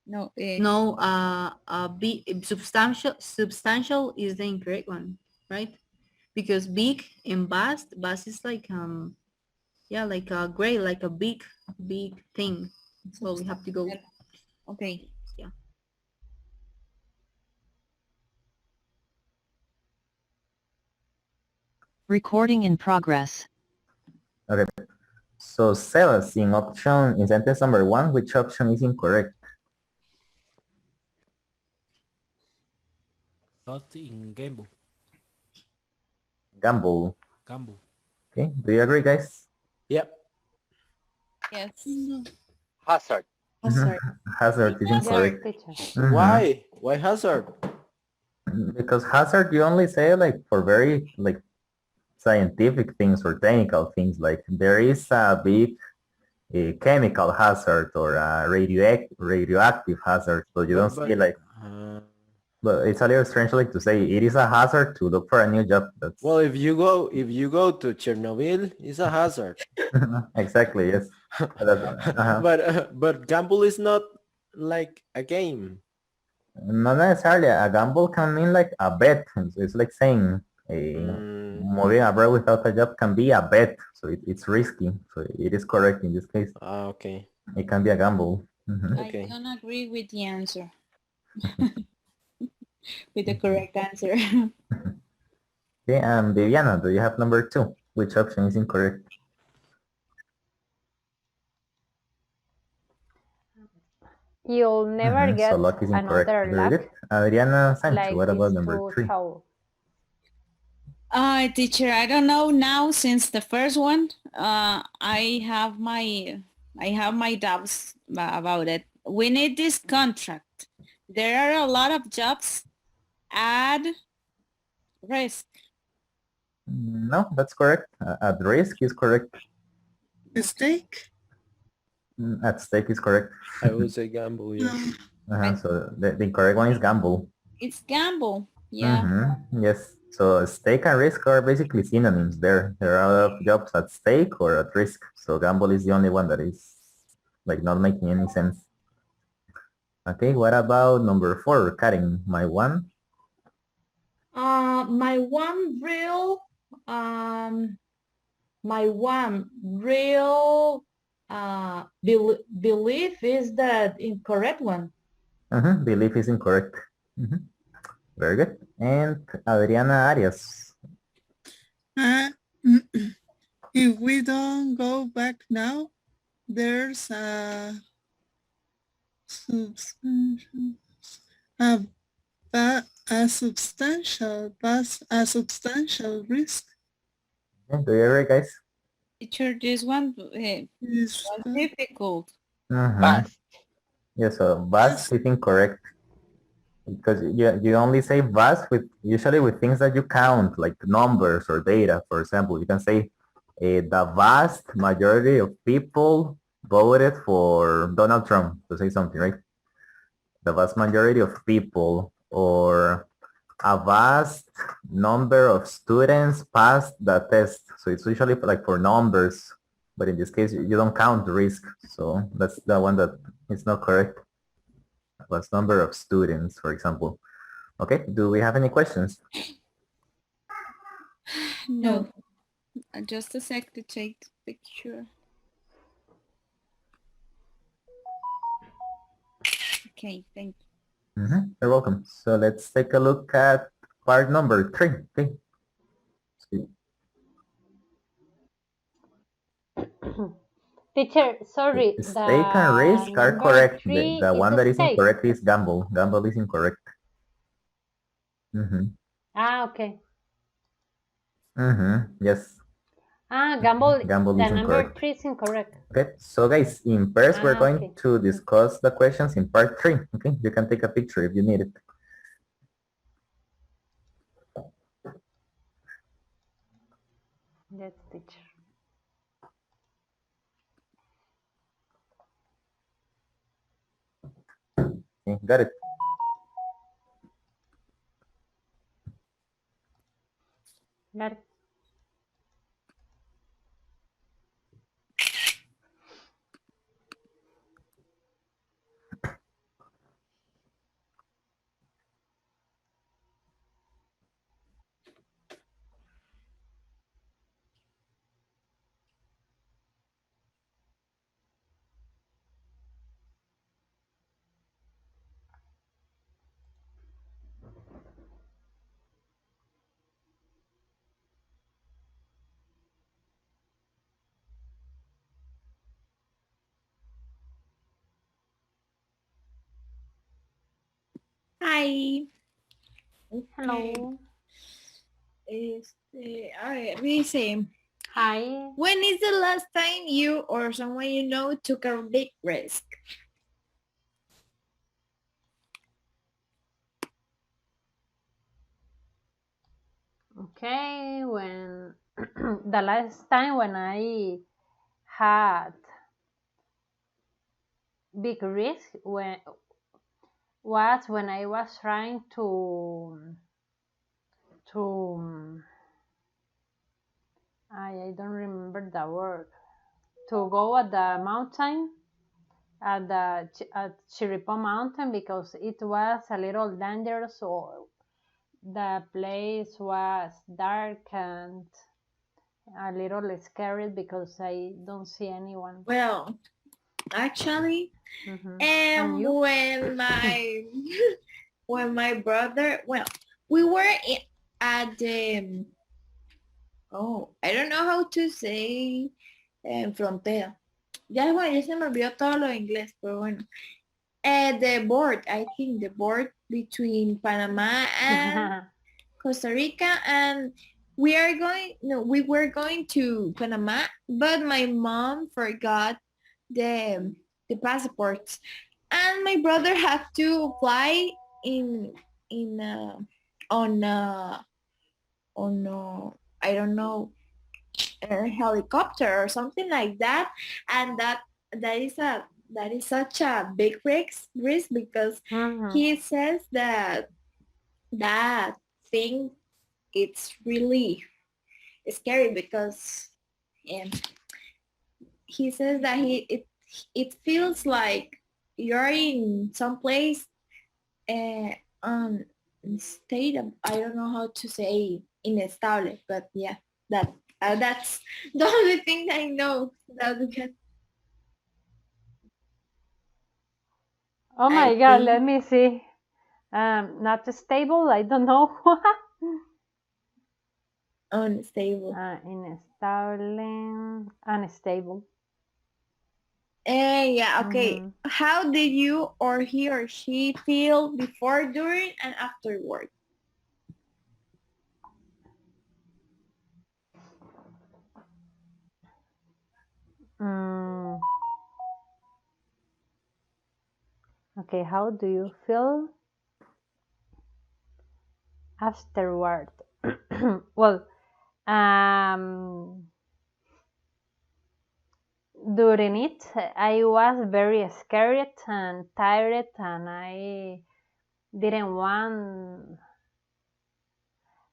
No. Substantial is the incorrect one, right? Because big and vast is like like a great, like a big thing. So we have to go. Okay. Yeah. Recording in progress. Okay. So sales in option in sentence number 1, which option is incorrect? Not in gamble. Gamble. Gamble. Okay. Do you agree, guys? Yep. Yes. Hazard. Hazard is incorrect. Why? Why hazard? Because hazard you only say like for very like scientific things or technical things, like there is a big chemical hazard or a radioactive hazard, so you don't see like but it's a little strange like to say it is a hazard to look for a new job. That's... Well, if you go to Chernobyl, it's a hazard. Exactly, yes. But gamble is not like a game. Not necessarily. A gamble can mean like a bet. It's like saying moving abroad without a job can be a bet, so it's risky. So it is correct in this case. Okay. It can be a gamble. I don't agree with the answer. With the correct answer. Okay, Viviana, do you have number 2? Which option is incorrect? You'll never get so luck is incorrect. another Very good. luck Adriana Sancho, like what about this number to 3? travel. Teacher, I don't know now since the first one. I have my doubts about it. We need this contract. There are a lot of jobs at risk. No, that's correct. At risk is correct. Stake? At stake is correct. I would say gamble, yeah. So the incorrect one is gamble. It's gamble. Yeah. Yes. So stake and risk are basically synonyms there. There are a lot of jobs at stake or at risk. So gamble is the only one that is like not making any sense. Okay, what about number 4, Karen? My one? My one real belief is that incorrect one. Belief is incorrect. Very good. And Adriana Arias. If we don't go back now, there's a substantial risk. Do you agree, guys? Teacher, this one was difficult. Yeah, so vast is incorrect. because you only say vast with usually with things that you count, like numbers or data. For example, you can say the vast majority of people voted for Donald Trump, to say something, right? The vast majority of people, or a vast number of students passed the test. So it's usually like for numbers, but in this case, you don't count the risk. So that's the one that is not correct. Vast number of students, for example. Okay, do we have any questions? No. Just a sec to take the picture. Okay, thank you. You're welcome. So let's take a look at part number 3. Okay. Teacher, sorry, Stake and risk are number correct. 3 The is one a that is stake. incorrect is gamble. Gamble is incorrect. Okay. Yes. Gamble, Gamble the is number incorrect. 3 is incorrect. Okay, so guys, in pairs, we're going Okay. to discuss the questions in part 3. Okay, you can take a picture if you need it. That's teacher. Okay, got it. Got it. Hi. Hello. Dice, Hi. when is the last time you or someone you know took a big risk? Okay, when the last time when I had big risk was when I was trying to I don't remember the word, to go at the mountain at Chiripo mountain, because it was a little dangerous, or the place was dark and a little scary because I don't see anyone. Well, actually, And you? when my brother, well, we were at the, I don't know how to say frontera. Ya, bueno, ya se me olvidó todo lo de inglés, pero bueno. The board, I think the board between Panama and Costa Rica, and we were going to Panama, but my mom forgot the passports, and my brother had to fly on I don't know, a helicopter or something like that, and that is such a big risk because he says that thing, it's really scary because he says that it feels like you're in some place state of, I don't know how to say inestable, but yeah, that's the only thing I know. Oh my God, let me see. Not stable, I don't know. Unstable. Unstable. Yeah, okay. How did you or he or she feel before, during, and afterward? Okay, how do you feel afterward. Well, during it, I was very scared and tired, and I didn't want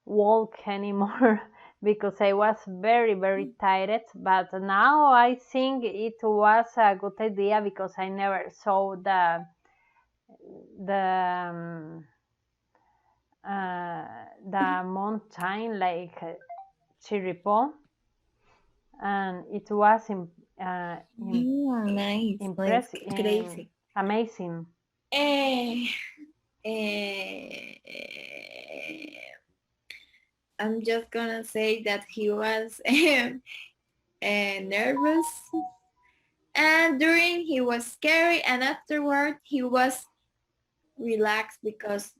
walk anymore because I was very, very tired. But now I think it was a good idea because I never saw the mountain like Chiripo, and it was Nice. impressive, Like crazy. amazing. I'm just gonna say that he was nervous, and during he was scary, and afterward he was relaxed because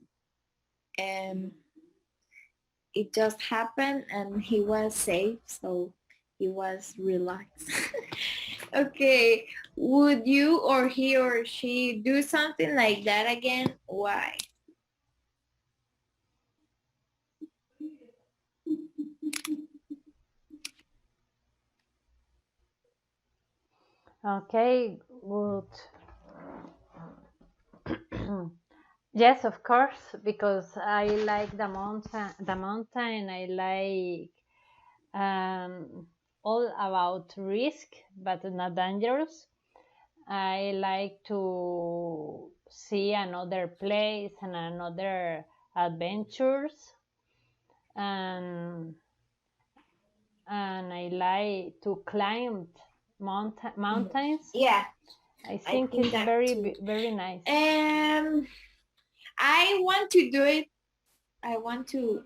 it just happened and he was safe, so he was relaxed. Okay, would you or he or she do something like that again? Why? Okay, good. Yes, of course, because I like the mountain. I like all about risk, but not dangerous. I like to see another place and another adventures, and I like to climb mountains. Yeah, I think it's that very too. very nice. I want to do it. I want to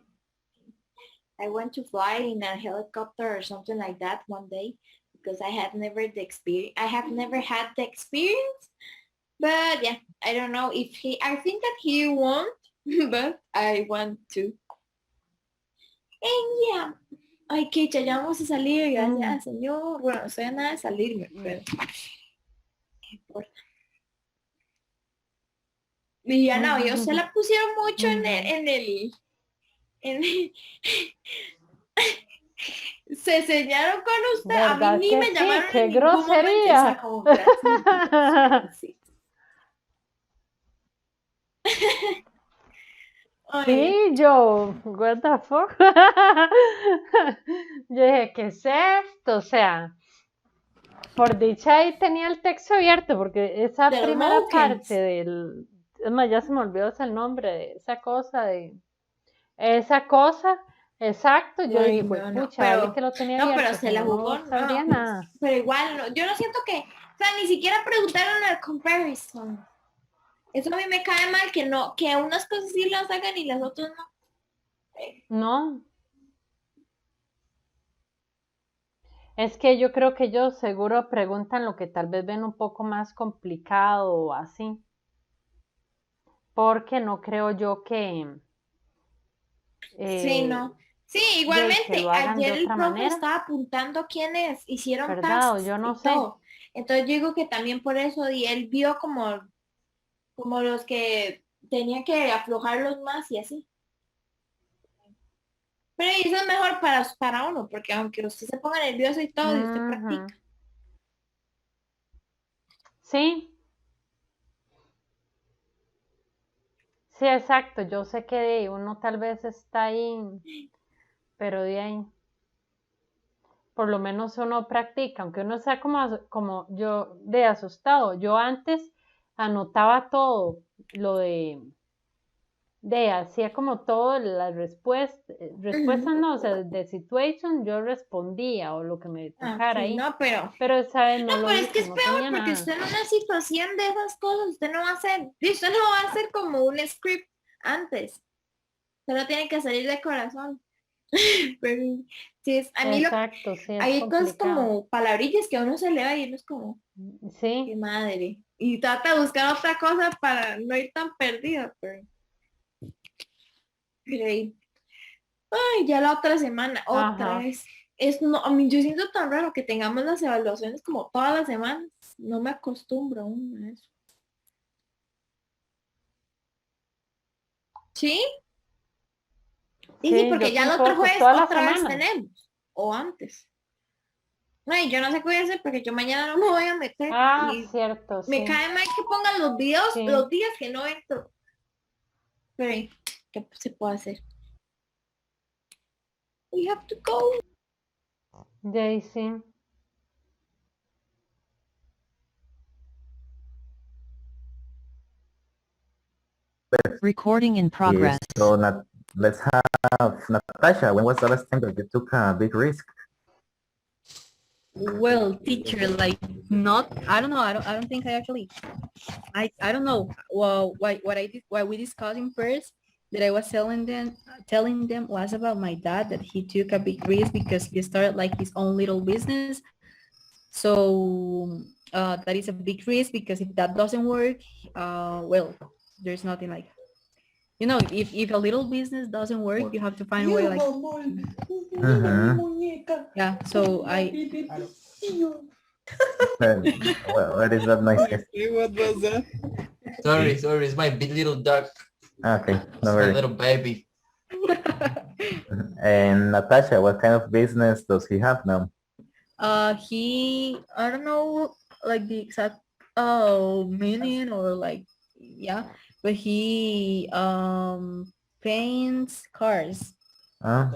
fly in a helicopter or something like that one day because I have never had the experience. But yeah, I don't know if I think that he won't, but I want to. And yeah, ay, que ya vamos a salir, gracias señor. Bueno, no estoy a nada de salirme, pero ¿qué importa? Y ya no, ellos se la pusieron mucho se enseñaron con usted, a mí ¿Verdad ni que me sí? llamaron ¡Qué en ningún momento, o sea, grosería! como gracias. Sí, yo, what the fuck. Yo dije, ¿qué es esto? O sea, por dicha ahí tenía el texto abierto, porque esa De los primera Mohawkins. parte es más, ya se me olvidó el nombre de esa cosa, exacto, yo Ay, dije, no, pues no, pucha, dale pero- que lo tenía No, abierto, pero se la como jugó, no sabría no, nada. pero igual, no, yo no siento que, o sea, ni siquiera preguntaron el comparison. Eso a mí me cae mal, que unas cosas sí las hagan y las otras no. No. Es que yo creo que ellos seguro preguntan lo que tal vez ven un poco más complicado o así. Porque no creo yo que... Sí, no. Sí, que igualmente, lo hagan de ayer el otra profe manera. estaba apuntando quiénes hicieron ¿Verdad? O tasks yo no y sé. todo. Entonces yo digo que también por eso, y él vio como los que tenía que aflojarlos más y así. Pero eso es mejor para uno, porque aunque usted se ponga nervioso y todo, y usted practica. Sí. Sí, exacto. Yo sé que uno tal vez está ahí, pero de ahí. Por lo menos uno practica, aunque uno sea como yo de asustado. Yo antes anotaba todo, lo de hacía como todo las respuestas no, o sea, de situation yo respondía o lo que me tocara sí, ahí. no, pero esa vez no lo pero es hice, que es no peor tenía porque nada. usted en una situación de esas cosas, usted no va a hacer como un script antes. Usted no tiene que salir de corazón. Pero sí es, a mí Exacto, sí, es hay cosas complicado. como palabrillas que a uno se le va y uno es como, sí, qué madre. Y trata de buscar otra cosa para no ir tan perdida, pero ahí. Ay, ya la otra semana, otra Ajá. vez. A mí yo siento tan raro que tengamos las evaluaciones como todas las semanas. No me acostumbro aún a eso. ¿Sí? Sí, Sí, porque yo ya el pienso otro eso jueves toda la otra vez semana. tenemos. O antes. No, y yo no sé qué voy a hacer porque yo mañana no me voy a meter. Ah, Y cierto, me sí. cae mal que pongan los videos Sí. los días que no entro. Pero, ¿qué se puede hacer? We have to go. Daisy. Recording in progress. So let's have Natasha. When was the last time that you took a big risk? Well, teacher, like not, I don't know. I don't think I actually, I don't know. Well, what we discussed in first that I was telling them was about my dad, that he took a big risk because he started like his own little business. So that is a big risk because if that doesn't work, well, there's nothing like, you know, if a little business doesn't work, you have to find a way like, yeah. So What is that noise? What was that? Sorry, it's my big little dog. Okay, It's no my worries. little baby. And Natasha, what kind of business does he have now? He, I don't know like the exact meaning or like, yeah, but he paints cars. Oh,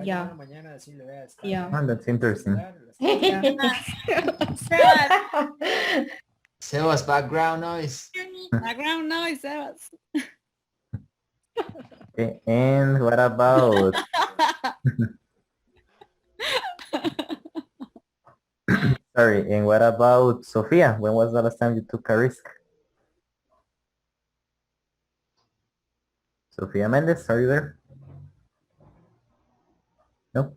Yeah. Yeah. oh, that's interesting. Sebas, background noise. Background noise, Sebas. Okay, and what about sorry, and what about Sophia? When was the last time you took a risk? Sophia Mendes, are you there? Nope.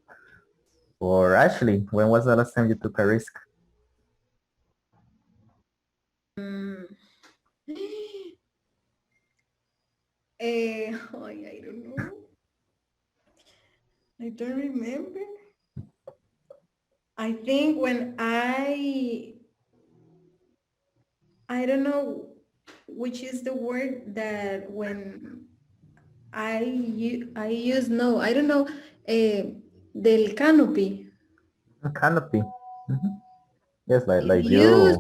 Or Ashley, when was the last time you took a risk? I don't know. I don't remember. I think when I don't know which is the word that when I use, no, I don't know, del canopy. Canopy. Mhm. Yes, like Use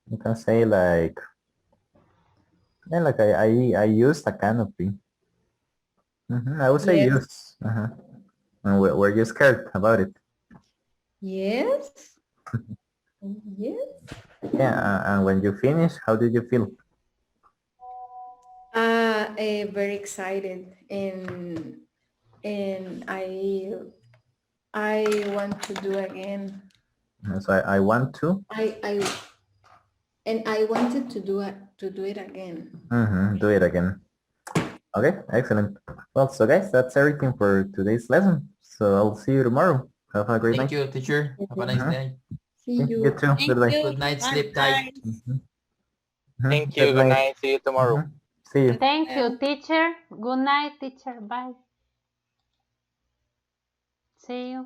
you can say like, yeah, like I used a canopy. I would say Yes. use. And were you scared about it? Yes. Yes. Yeah, and when you finish, how did you feel? Very excited, and I want to do again. So I want to. I wanted to do it again. Do it again. Okay, excellent. Well, so guys, that's everything for today's lesson. So I'll see you tomorrow. Have a great Thank night. you, teacher. Have a nice day. See you. You too. Good night. Good night, sleep tight. Thank you. Good night. See you tomorrow. See you. Thank you, teacher. Good night, teacher. Bye. See you.